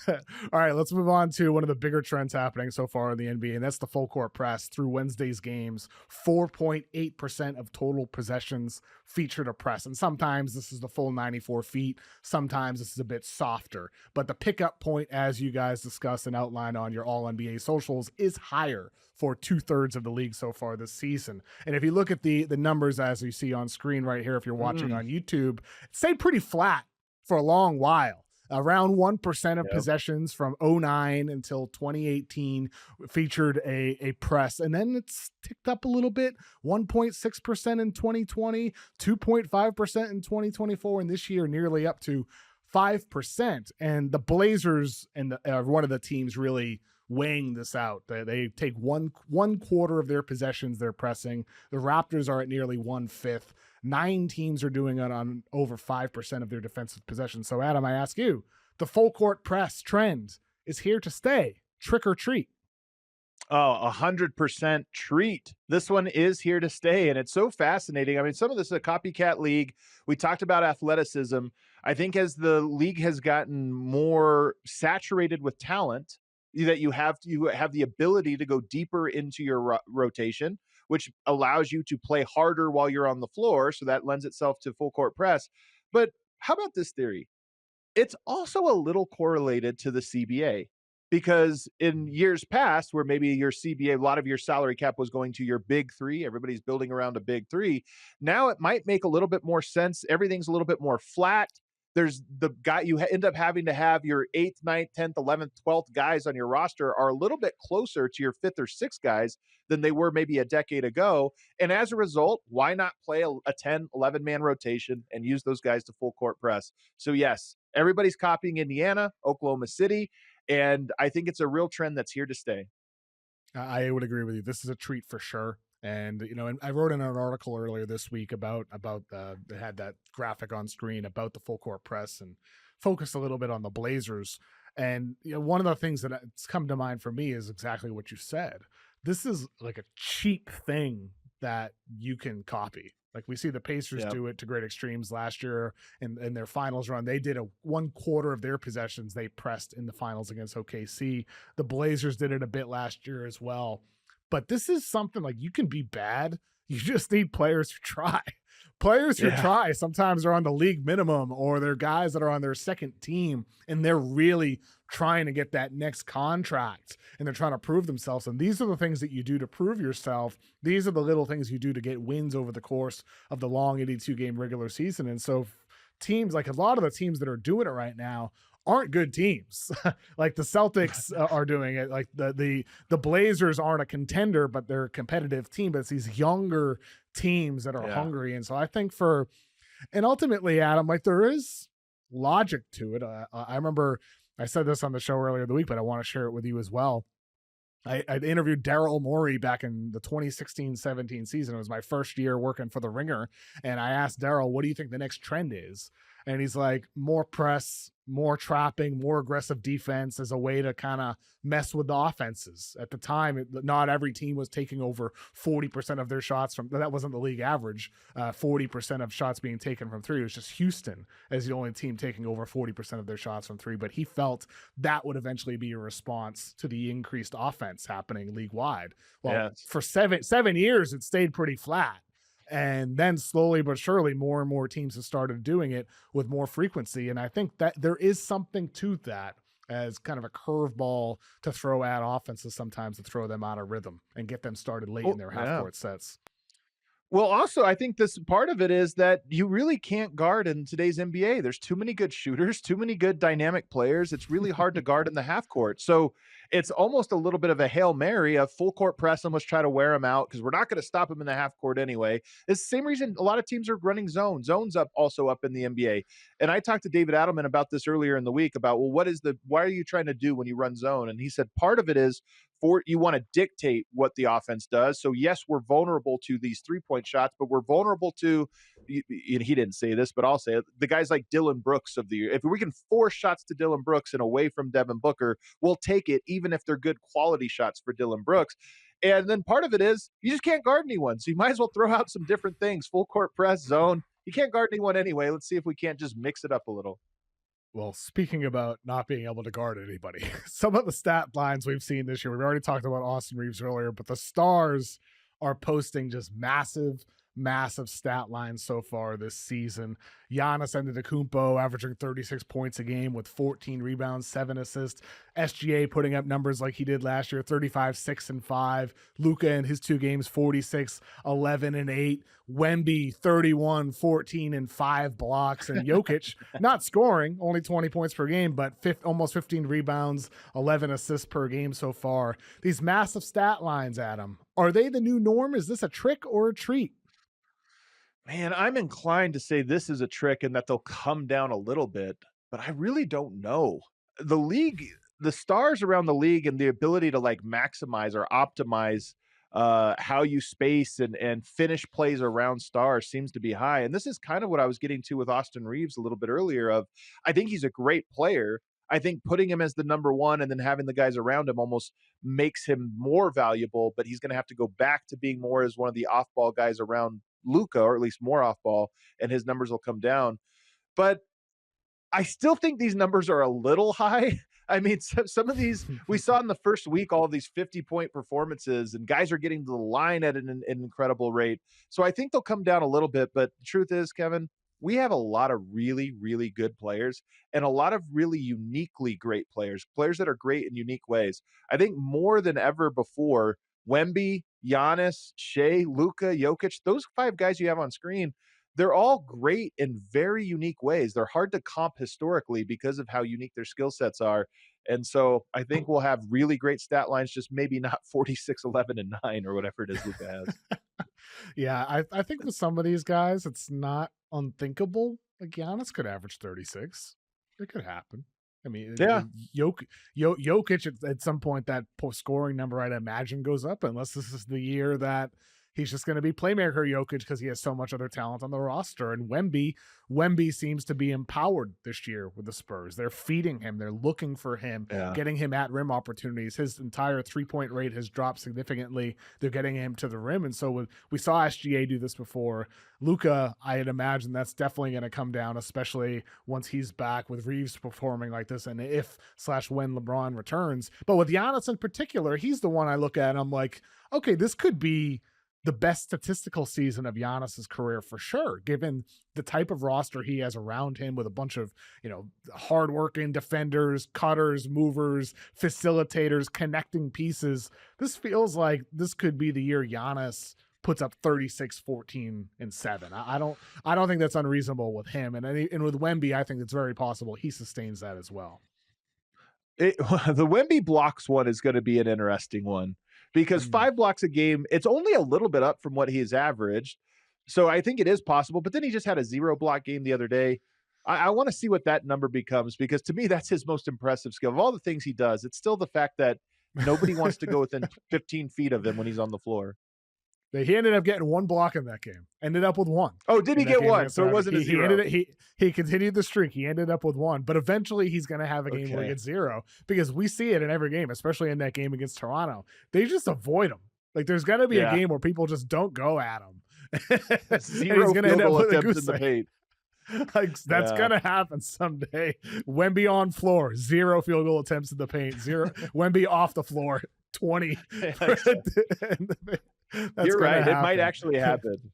All right, let's move on to one of the bigger trends happening so far in the NBA, and that's the full court press through Wednesday's games. 4.8% of total possessions featured a press. And sometimes this is the full 94 feet. Sometimes this is a bit softer. But the pickup point, as you guys discussed and outlined on your all NBA socials, is higher for 2/3 of the league so far this season. And if you look at the numbers as you see on screen right here, if you're watching on YouTube, it stayed pretty flat for a long while. Around 1% of possessions from '09 until 2018 featured a press. And then it's ticked up a little bit, 1.6% in 2020, 2.5% in 2024, and this year nearly up to 5%. And the Blazers and one of the teams really weighing this out. They take one quarter of their possessions they're pressing. The Raptors are at nearly 1/5. 9 teams are doing it on over 5% of their defensive possessions. So, Adam, I ask you, the full court press trend is here to stay. Trick or treat? Oh, 100% treat. This one is here to stay. And it's so fascinating. I mean, some of this is a copycat league. We talked about athleticism. I think as the league has gotten more saturated with talent, that you have the ability to go deeper into your rotation, which allows you to play harder while you're on the floor. So that lends itself to full court press. But how about this theory? It's also a little correlated to the CBA because in years past, where maybe your CBA, a lot of your salary cap was going to your big three, everybody's building around a big three. Now it might make a little bit more sense. Everything's a little bit more flat. There's the guy you end up having to have your eighth, ninth, 10th, 11th, 12th guys on your roster are a little bit closer to your fifth or sixth guys than they were maybe a decade ago. And as a result, why not play a 10, 11 man rotation and use those guys to full court press? So, yes, everybody's copying Indiana, Oklahoma City, and I think it's a real trend that's here to stay. I would agree with you. This is a treat for sure. And and I wrote in an article earlier this week about they had that graphic on screen about the full court press and focused a little bit on the Blazers. And one of the things that's come to mind for me is exactly what you said. This is like a cheap thing that you can copy. Like we see the Pacers do it to great extremes last year in their finals run. They did a 1/4 of their possessions they pressed in the finals against OKC. The Blazers did it a bit last year as well. But this is something like you can be bad. You just need players who try. Players who try sometimes are on the league minimum, or they're guys that are on their second team and they're really trying to get that next contract and they're trying to prove themselves. And these are the things that you do to prove yourself. These are the little things you do to get wins over the course of the long 82 game regular season. And so teams, like a lot of the teams that are doing it right now, aren't good teams. Like the Celtics are doing it. Like the Blazers aren't a contender, but they're a competitive team. But it's these younger teams that are hungry. And so I think and ultimately, Adam, like there is logic to it. I remember I said this on the show earlier in the week, but I want to share it with you as well. I interviewed Daryl Morey back in the 2016-17 season. It was my first year working for the Ringer. And I asked Daryl, what do you think the next trend is? And he's like, more press, more trapping, more aggressive defense as a way to kind of mess with the offenses. At the time, not every team was taking over 40% of their shots that wasn't the league average, 40% of shots being taken from three. It was just Houston as the only team taking over 40% of their shots from three. But he felt that would eventually be a response to the increased offense happening league wide. Well, for seven years, it stayed pretty flat. And then slowly but surely, more and more teams have started doing it with more frequency. And I think that there is something to that as kind of a curveball to throw at offenses sometimes to throw them out of rhythm and get them started late in their half-court sets. Well, also, I think this part of it is that you really can't guard in today's NBA. There's too many good shooters, too many good dynamic players. It's really hard to guard in the half court. So it's almost a little bit of a Hail Mary of full court press and let's try to wear them out because we're not going to stop them in the half court anyway. It's the same reason a lot of teams are running zone. Zone's also up in the NBA. And I talked to David Adelman about this earlier in the week about, well, why are you trying to do when you run zone? And he said part of it is you want to dictate what the offense does. So yes, we're vulnerable to these 3-point shots, but we're vulnerable to, he didn't say this, but I'll say it, the guys like Dylan Brooks if we can force shots to Dylan Brooks and away from Devin Booker, we'll take it even if they're good quality shots for Dylan Brooks. And then part of it is you just can't guard anyone. So you might as well throw out some different things, full court press, zone. You can't guard anyone anyway. Let's see if we can't just mix it up a little. Well, speaking about not being able to guard anybody, some of the stat lines we've seen this year, we've already talked about Austin Reaves earlier, but the Stars are posting just massive stat lines so far this season. Giannis Antetokounmpo averaging 36 points a game with 14 rebounds, 7 assists. SGA putting up numbers like he did last year, 35, 6 and 5. Luka in his 2 games, 46, 11 and 8. Wemby, 31, 14 and 5 blocks. And Jokic, not scoring, only 20 points per game, but almost 15 rebounds, 11 assists per game so far. These massive stat lines, Adam, are they the new norm? Is this a trick or a treat? Man, I'm inclined to say this is a trick and that they'll come down a little bit, but I really don't know. The stars around the league and the ability to like maximize or optimize how you space and finish plays around stars seems to be high. And this is kind of what I was getting to with Austin Reaves a little bit earlier I think he's a great player. I think putting him as the number one and then having the guys around him almost makes him more valuable, but he's going to have to go back to being more as one of the off-ball guys around Luka, or at least more off ball, and his numbers will come down. But I still think these numbers are a little high. I mean, some of these we saw in the first week, all of these 50-point performances, and guys are getting to the line at an incredible rate. So I think they'll come down a little bit. But the truth is, Kevin, we have a lot of really, really good players and a lot of really uniquely great players, players that are great in unique ways. I think more than ever before, Wemby, Giannis, Shea, Luka, Jokic, those 5 guys you have on screen, they're all great in very unique ways. They're hard to comp historically because of how unique their skill sets are. And so I think we'll have really great stat lines, just maybe not 46, 11, and 9 or whatever it is Luka has. Yeah, I think with some of these guys, it's not unthinkable. Like Giannis could average 36. It could happen. I mean, Yeah. Jokic at some point, that scoring number I'd imagine goes up, unless this is the year that he's just going to be playmaker Jokic because he has so much other talent on the roster. And Wemby seems to be empowered this year with the Spurs. They're feeding him. They're looking for him, getting him at rim opportunities. His entire 3-point rate has dropped significantly. They're getting him to the rim. And so we saw SGA do this before. Luka, I'd imagine that's definitely going to come down, especially once he's back with Reaves performing like this and if/when LeBron returns. But with Giannis in particular, he's the one I look at and I'm like, okay, this could be the best statistical season of Giannis's career for sure, given the type of roster he has around him with a bunch of, hardworking defenders, cutters, movers, facilitators, connecting pieces. This feels like this could be the year Giannis puts up 36, 14, and 7. I don't think that's unreasonable with him. And with Wemby, I think it's very possible he sustains that as well. The Wemby blocks one is going to be an interesting one because 5 blocks a game, it's only a little bit up from what he has averaged. So I think it is possible, but then he just had a 0 block game the other day. I want to see what that number becomes because to me, that's his most impressive skill. Of all the things he does, it's still the fact that nobody wants to go within 15 feet of him when he's on the floor. He ended up getting 1 block in that game. Ended up with 1. Oh, did he get 1? So it wasn't a 0. He continued the streak. He ended up with 1, but eventually he's going to have a game where he gets 0 because we see it in every game, especially in that game against Toronto. They just avoid him. Like there's going to be a game where people just don't go at him. 0 field goal attempts in the paint. Like that's gonna happen someday. Wemby on floor, 0 field goal attempts in the paint. 0 Wemby off the floor, 20. You're right. Happen. It might actually happen.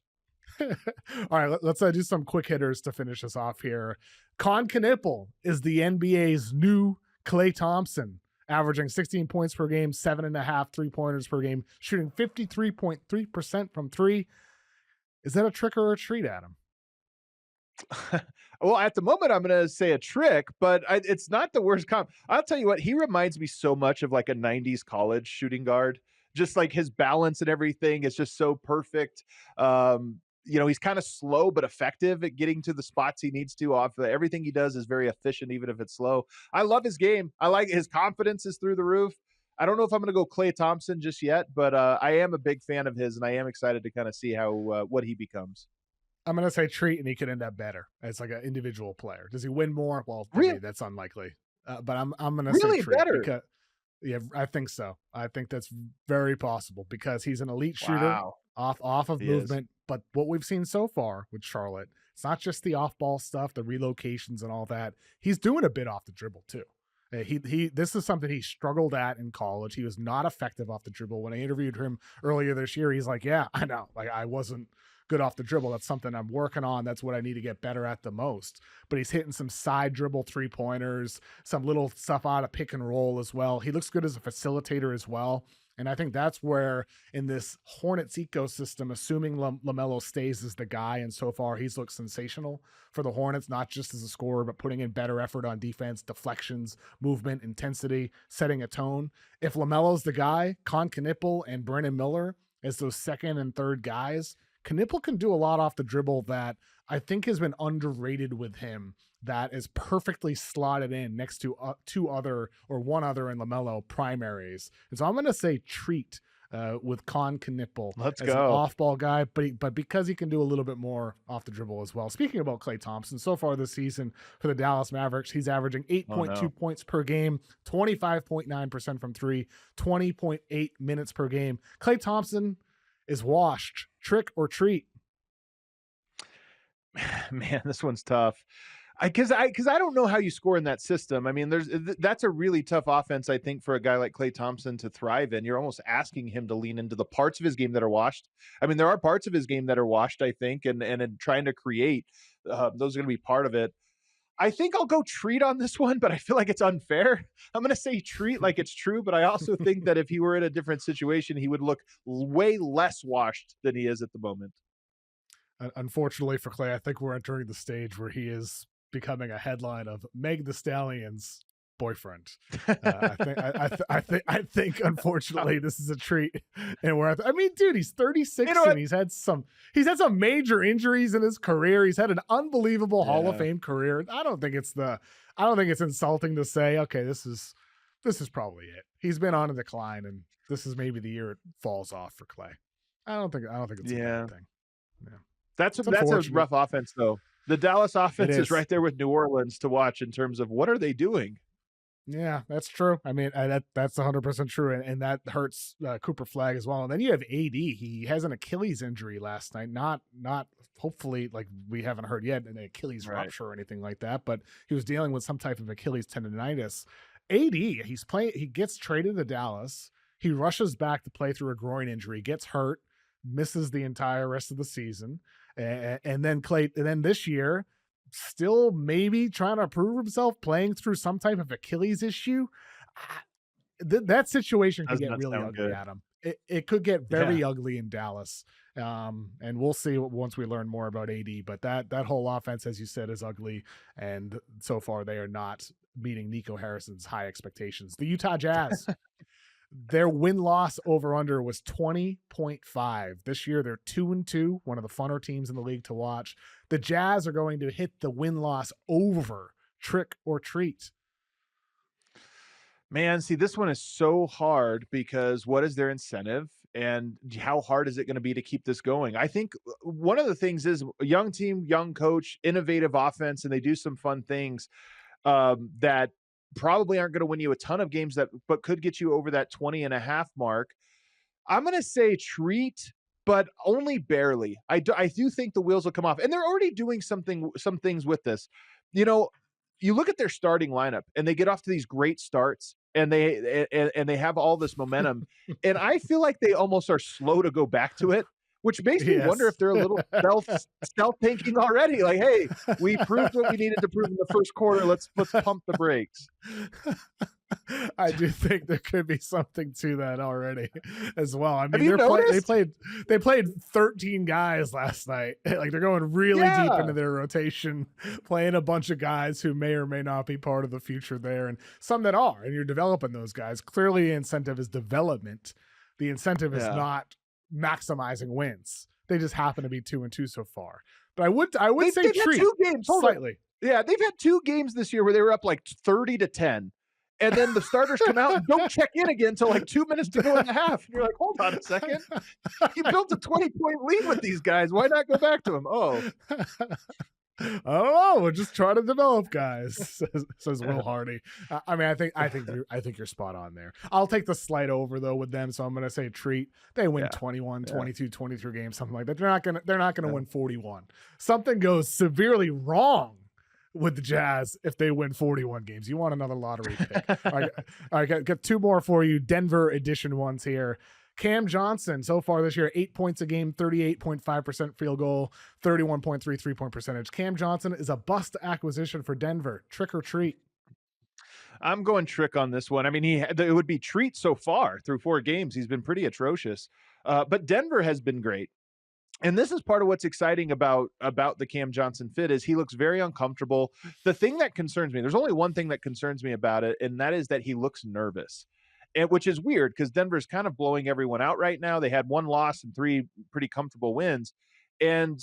All right, let's do some quick hitters to finish us off here. Knueppel is the NBA's new Klay Thompson, averaging 16 points per game, 7.5 3-pointers per game, shooting 53.3% from 3. Is that a trick or a treat, Adam? Well, at the moment, I'm going to say a trick, but it's not the worst comp. I'll tell you what, he reminds me so much of like a 90s college shooting guard. Just like his balance and everything is just so perfect. He's kind of slow but effective at getting to the spots he needs to. Everything he does is very efficient, even if it's slow. I love his game. I like his confidence is through the roof. I don't know if I'm going to go Klay Thompson just yet, but I am a big fan of his, and I am excited to kind of see how what he becomes. I'm going to say treat, and he could end up better as like an individual player. Does he win more? Well, really? That's unlikely. But I'm going to say treat better. Because, yeah, I think so. I think that's very possible because he's an elite shooter off of movement. But what we've seen so far with Charlotte, it's not just the off-ball stuff, the relocations and all that. He's doing a bit off the dribble too. This is something he struggled at in college. He was not effective off the dribble. When I interviewed him earlier this year, he's like, yeah, I know. Like I wasn't good off the dribble. That's something I'm working on. That's what I need to get better at the most. But he's hitting some side dribble 3-pointers, some little stuff out of pick and roll as well. He looks good as a facilitator as well. And I think that's where in this Hornets ecosystem, assuming LaMelo stays as the guy, and so far he's looked sensational for the Hornets, not just as a scorer, but putting in better effort on defense, deflections, movement, intensity, setting a tone. If LaMelo's the guy, Knueppel and Brennan Miller as those second and third guys, Knueppel can do a lot off the dribble that I think has been underrated with him, that is perfectly slotted in next to one other in LaMelo primaries. And so I'm going to say treat with Knueppel. Let's go. An off-ball guy, but because he can do a little bit more off the dribble as well. Speaking about Klay Thompson, so far this season for the Dallas Mavericks, he's averaging 8.2 points per game, 25.9% from 3, 20.8 minutes per game. Klay Thompson is washed. Trick or treat? Man, this one's tough. Because I don't know how you score in that system. I mean, that's a really tough offense, I think, for a guy like Klay Thompson to thrive in. You're almost asking him to lean into the parts of his game that are washed. I mean, there are parts of his game that are washed, I think, and in trying to create, those are going to be part of it. I think I'll go treat on this one, but I feel like it's unfair. I'm going to say treat like it's true, but I also think that if he were in a different situation, he would look way less washed than he is at the moment. Unfortunately for Klay, I think we're entering the stage where he is becoming a headline of Meg the Stallion's boyfriend. I think unfortunately this is a treat. And I mean, dude, he's 36 and he's had some major injuries in his career. He's had an unbelievable Hall of Fame career. I don't think it's insulting to say, okay, this is probably it. He's been on a decline, and this is maybe the year it falls off for Klay. I don't think it's a bad thing. Yeah. That's a rough offense, though. The Dallas offense is right there with New Orleans to watch in terms of what are they doing. Yeah, that's true. I mean, that's 100% true, and that hurts Cooper Flagg as well. And then you have AD. He has an Achilles injury last night. Not hopefully, like we haven't heard yet, an Achilles rupture or anything like that, but he was dealing with some type of Achilles tendonitis. AD, he gets traded to Dallas. He rushes back to play through a groin injury, gets hurt, misses the entire rest of the season. And then Klay, and then this year, still maybe trying to prove himself, playing through some type of Achilles issue. That situation could get really ugly, Adam. It could get very ugly in Dallas. And we'll see once we learn more about AD. But that whole offense, as you said, is ugly. And so far, they are not meeting Nico Harrison's high expectations. The Utah Jazz. Their win-loss over-under was 20.5. This year, they're 2-2, one of the funner teams in the league to watch. The Jazz are going to hit the win-loss over, trick or treat. Man, see, this one is so hard because what is their incentive and how hard is it going to be to keep this going? I think one of the things is a young team, young coach, innovative offense, and they do some fun things that probably aren't going to win you a ton of games but could get you over that 20.5 mark. I'm going to say treat, but only barely. I do think the wheels will come off, and they're already doing some things with this. You know, you look at their starting lineup and they get off to these great starts and they have all this momentum. And I feel like they almost are slow to go back to it, which makes me wonder if they're a little self-tanking already. Like, hey, we proved what we needed to prove in the first quarter. Let's pump the brakes. I do think there could be something to that already as well. I mean, they played 13 guys last night. Like, they're going really deep into their rotation, playing a bunch of guys who may or may not be part of the future there, and some that are, and you're developing those guys. Clearly, the incentive is development. The incentive is not maximizing wins. They just happen to be 2-2 so far. But I would say treat 2 games slightly. Yeah, they've had 2 games this year where they were up like 30-10. And then the starters come out and don't check in again until like 2 minutes to go in the half. And you're like, hold on a second. You built a 20-point lead with these guys. Why not go back to them? Oh, I don't know. We're just trying to develop guys, says Will Hardy. I mean, I think you're spot on there. I'll take the slight over though with them, so I'm going to say treat. They win 21, 22, 23 games, something like that. They're not going to win 41. Something goes severely wrong with the Jazz if they win 41 games. You want another lottery pick. All right, got 2 more for you. Denver edition ones here. Cam Johnson, so far this year, 8 points a game, 38.5% field goal, 31.3 3-point percentage. Cam Johnson is a bust acquisition for Denver. Trick or treat? I'm going trick on this one. I mean, it would be treat so far through 4 games. He's been pretty atrocious. But Denver has been great. And this is part of what's exciting about the Cam Johnson fit is he looks very uncomfortable. The thing that concerns me, there's only one thing that concerns me about it, and that is that he looks nervous. Which is weird because Denver's kind of blowing everyone out right now. They had 1 loss and 3 pretty comfortable wins. And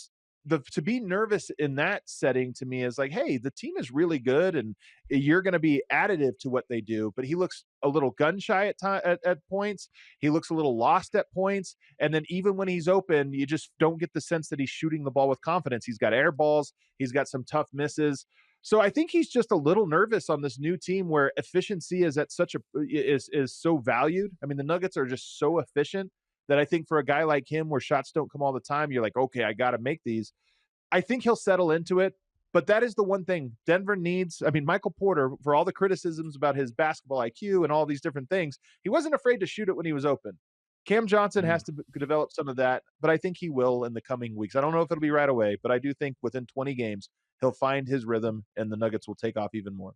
to be nervous in that setting to me is like, hey, the team is really good and you're going to be additive to what they do. But he looks a little gun shy at points. He looks a little lost at points. And then even when he's open, you just don't get the sense that he's shooting the ball with confidence. He's got air balls. He's got some tough misses. So I think he's just a little nervous on this new team where efficiency is is so valued. I mean, the Nuggets are just so efficient that I think for a guy like him where shots don't come all the time, you're like, okay, I got to make these. I think he'll settle into it. But that is the one thing Denver needs. I mean, Michael Porter, for all the criticisms about his basketball IQ and all these different things, he wasn't afraid to shoot it when he was open. Cam Johnson has to develop some of that, but I think he will in the coming weeks. I don't know if it'll be right away, but I do think within 20 games, he'll find his rhythm and the Nuggets will take off even more.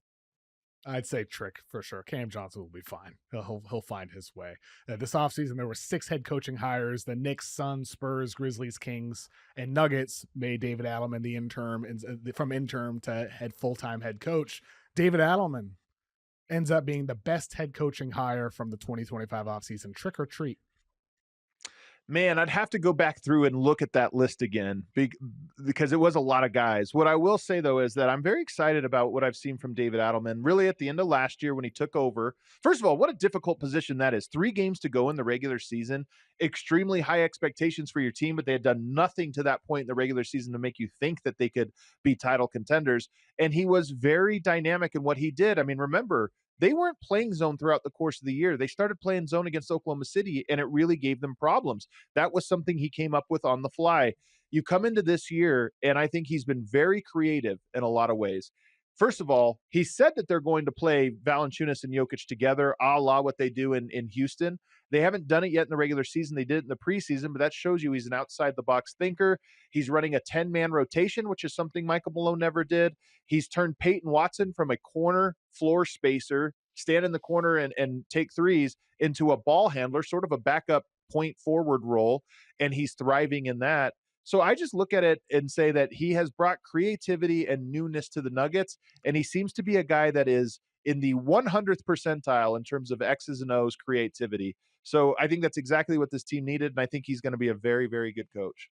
I'd say Trick for sure. Cam Johnson will be fine. He'll find his way. This offseason, there were 6 head coaching hires. The Knicks, Suns, Spurs, Grizzlies, Kings, and Nuggets made David Adelman the interim, from interim to full-time head coach. David Adelman ends up being the best head coaching hire from the 2025 offseason. Trick or treat? Man, I'd have to go back through and look at that list again because it was a lot of guys. What I will say, though, is that I'm very excited about what I've seen from David Adelman, really at the end of last year when he took over. First of all, what a difficult position that is. 3 games to go in the regular season, extremely high expectations for your team, but they had done nothing to that point in the regular season to make you think that they could be title contenders. And he was very dynamic in what he did. I mean, remember, they weren't playing zone throughout the course of the year. They started playing zone against Oklahoma City, and it really gave them problems. That was something he came up with on the fly. You come into this year, and I think he's been very creative in a lot of ways. First of all, he said that they're going to play Valanciunas and Jokic together, a la what they do in Houston. They haven't done it yet in the regular season. They did it in the preseason, but that shows you he's an outside-the-box thinker. He's running a 10-man rotation, which is something Michael Malone never did. He's turned Peyton Watson from a corner floor spacer, stand in the corner and take threes, into a ball handler, sort of a backup point forward role, and he's thriving in that. So I just look at it and say that he has brought creativity and newness to the Nuggets, and he seems to be a guy that is in the 100th percentile in terms of X's and O's creativity. So I think that's exactly what this team needed, and I think he's going to be a very, very good coach.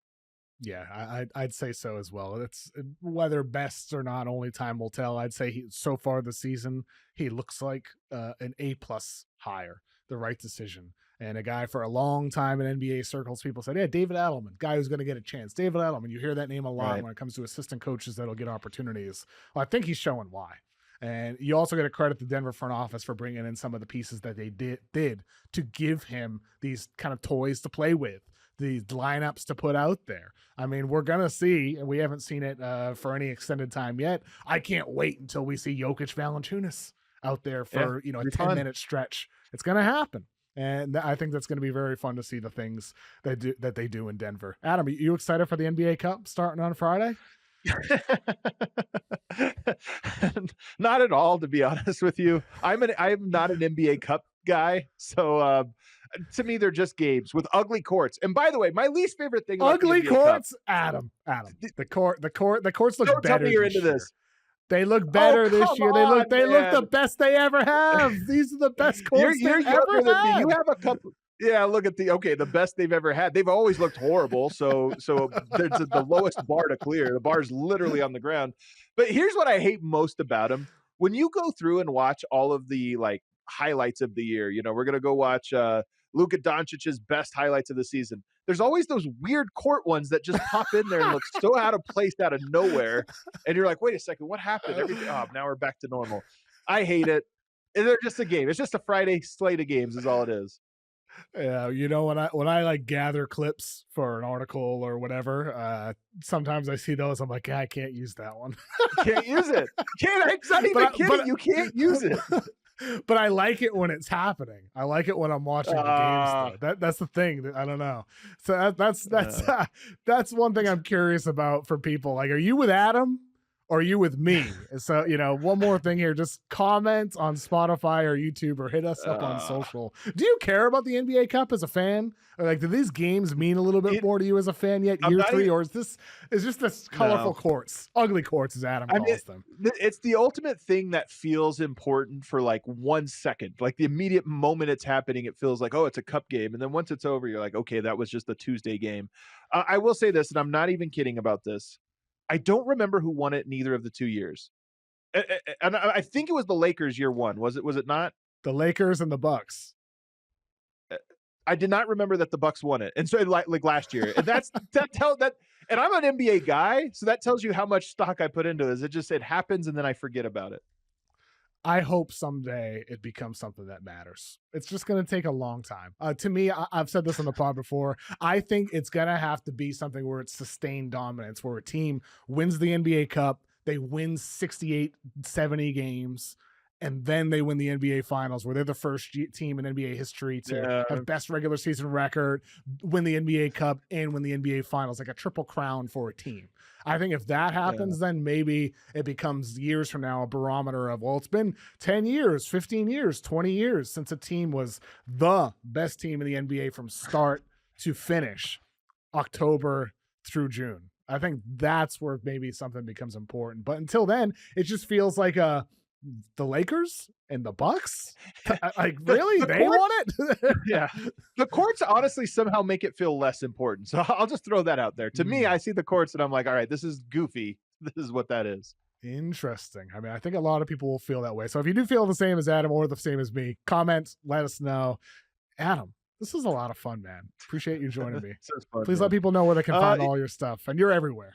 Yeah, I'd say so as well. It's whether best or not, only time will tell. I'd say so far this season, he looks like an A+ hire, the right decision. And a guy for a long time in NBA circles, people said, yeah, David Adelman, guy who's going to get a chance. David Adelman, you hear that name a lot when it comes to assistant coaches that'll get opportunities. Well, I think he's showing why. And you also got to credit the Denver front office for bringing in some of the pieces that they did to give him these kind of toys to play with, these lineups to put out there. I mean, we're going to see, and we haven't seen it for any extended time yet. I can't wait until we see Jokic Valanciunas out there for, a 10-minute stretch. It's going to happen. And I think that's going to be very fun to see the things that they do in Denver. Adam, are you excited for the NBA Cup starting on Friday? Not at all, to be honest with you. I'm not an NBA Cup guy, so to me they're just games with ugly courts. And by the way, my least favorite thing about ugly the NBA courts, Cup, Adam, the courts look don't better. Tell me you're into this. They look better this year. They look the best they ever have. These are the best courts you're they've ever than had. Me. You have a couple. Yeah, look at the best they've ever had. They've always looked horrible. So there's the lowest bar to clear. The bar's literally on the ground. But here's what I hate most about them. When you go through and watch all of the highlights of the year, we're gonna go watch Luka Doncic's best highlights of the season. There's always those weird court ones that just pop in there and look so out of place out of nowhere. And you're like, wait a second, what happened? Now we're back to normal. I hate it. They're just a game. It's just a Friday slate of games is all it is. Yeah, when I gather clips for an article or whatever, sometimes I see those. I'm like, I can't use that one. Can't use it. It's not even kidding. You can't use it. But I like it when it's happening. I like it when I'm watching the games. Though. That's the thing. I don't know. So that's one thing I'm curious about for people. Like, are you with Adam? Or are you with me? So, one more thing here, just comment on Spotify or YouTube or hit us up on social. Do you care about the NBA Cup as a fan? Or do these games mean a little bit more to you as a fan yet, year 3? Or is just this colorful courts, ugly courts as Adam calls them? It's the ultimate thing that feels important for 1 second. The immediate moment it's happening, it feels like, oh, it's a cup game. And then once it's over, you're like, okay, that was just a Tuesday game. I will say this, and I'm not even kidding about this. I don't remember who won it in either of the 2 years. And I think it was the Lakers year 1. Was it not? The Lakers and the Bucks. I did not remember that the Bucks won it. And so last year. And and I'm an NBA guy, so that tells you how much stock I put into it. It happens and then I forget about it. I hope someday it becomes something that matters. It's just going to take a long time. To me, I've said this on the pod before. I think it's going to have to be something where it's sustained dominance, where a team wins the NBA Cup, they win 68, 70 games, and then they win the NBA Finals, where they're the first team in NBA history to have best regular season record, win the NBA Cup, and win the NBA Finals, like a triple crown for a team. I think if that happens, then maybe it becomes years from now a barometer of, well, it's been 10 years, 15 years, 20 years since a team was the best team in the NBA from start to finish, October through June. I think that's where maybe something becomes important. But until then, it just feels like the Lakers and the Bucks, like really, they want it. Yeah, the courts honestly somehow make it feel less important. So I'll just throw that out there. To me, I see the courts and I'm like, all right, this is goofy. This is what that is. Interesting. I mean, I think a lot of people will feel that way. So if you do feel the same as Adam or the same as me, comment, let us know. Adam, this is a lot of fun, man. Appreciate you joining me. Fun, Please let people know where they can find all your stuff, and you're everywhere.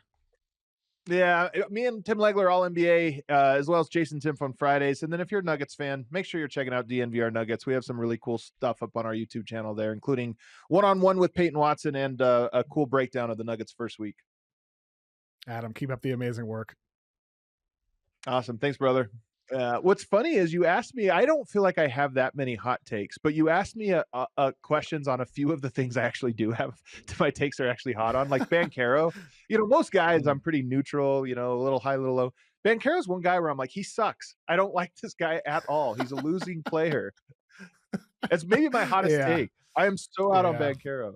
Yeah, me and Tim Legler, all NBA, as well as Jason Timpf on Fridays. And then if you're a Nuggets fan, make sure you're checking out DNVR Nuggets. We have some really cool stuff up on our YouTube channel there, including one-on-one with Peyton Watson and a cool breakdown of the Nuggets first week. Adam, keep up the amazing work. Awesome. Thanks, brother. What's funny is you asked me, I don't feel like I have that many hot takes, but you asked me questions on a few of the things I actually do have. My takes are actually hot on, like Banchero. Most guys I'm pretty neutral, a little high, little low. Banchero's one guy where I'm like, he sucks. I don't like this guy at all. He's a losing player. It's maybe my hottest take. I am so out on Banchero.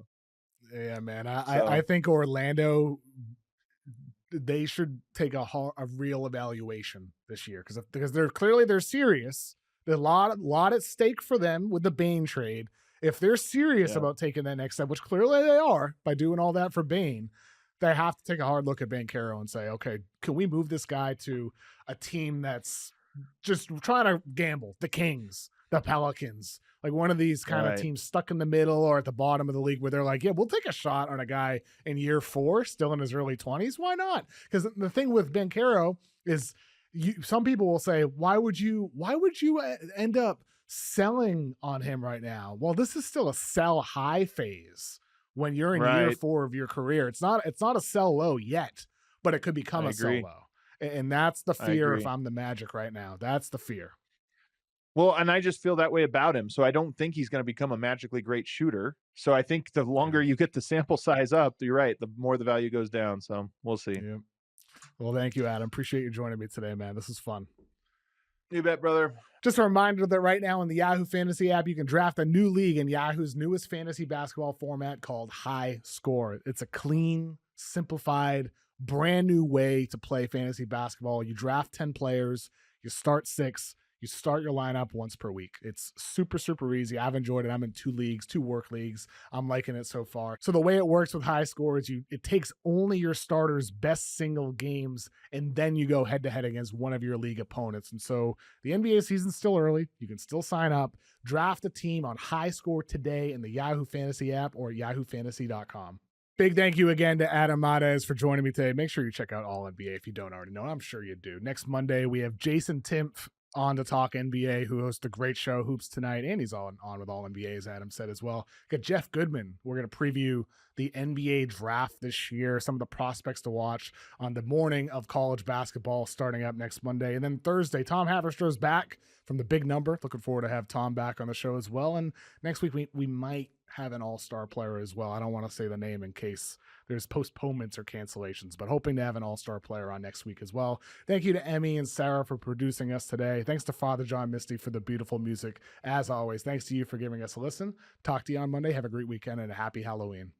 Yeah, man. I think Orlando, they should take a real evaluation this year because they're serious. There's a lot at stake for them with the Bane trade. If they're serious about taking that next step, which clearly they are by doing all that for Bane, they have to take a hard look at Banchero and say, okay, can we move this guy to a team that's just trying to gamble? The Kings, the Pelicans, like one of these kind of teams stuck in the middle or at the bottom of the league where they're like, yeah, we'll take a shot on a guy in year 4, still in his early 20s. Why not? Because the thing with Banchero is some people will say, why would you end up selling on him right now? Well, this is still a sell high phase when you're in year 4 of your career. It's not a sell low yet, but it could become a sell low. And that's the fear if I'm the Magic right now. That's the fear. Well, and I just feel that way about him. So I don't think he's going to become a magically great shooter. So I think the longer you get the sample size up, you're right, the more the value goes down. So we'll see. Yeah. Well, thank you, Adam. Appreciate you joining me today, man. This is fun. You bet, brother. Just a reminder that right now in the Yahoo Fantasy app, you can draft a new league in Yahoo's newest fantasy basketball format called High Score. It's a clean, simplified, brand new way to play fantasy basketball. You draft 10 players, you start 6, you start your lineup once per week. It's super, super easy. I've enjoyed it. I'm in 2 leagues, 2 work leagues. I'm liking it so far. So the way it works with High Score is it takes only your starters' best single games, and then you go head-to-head against one of your league opponents. And so the NBA season's still early. You can still sign up. Draft a team on High Score today in the Yahoo Fantasy app or at yahoofantasy.com. Big thank you again to Adam Mares for joining me today. Make sure you check out All NBA if you don't already know. I'm sure you do. Next Monday, we have Jason Timpf on to talk NBA, who hosts a great show, Hoops Tonight, and he's on with All NBA, as Adam said as well. Got Jeff Goodman. We're going to preview the NBA draft this year, some of the prospects to watch on the morning of college basketball starting up next Monday. And then Thursday, Tom Haverstro's back from the Big Number. Looking forward to have Tom back on the show as well. And next week, we might have an all-star player as well. I don't want to say the name in case there's postponements or cancellations, but hoping to have an all-star player on next week as well. Thank you to Emmy and Sarah for producing us today. Thanks to Father John Misty for the beautiful music. As always, thanks to you for giving us a listen. Talk to you on Monday. Have a great weekend and a happy Halloween.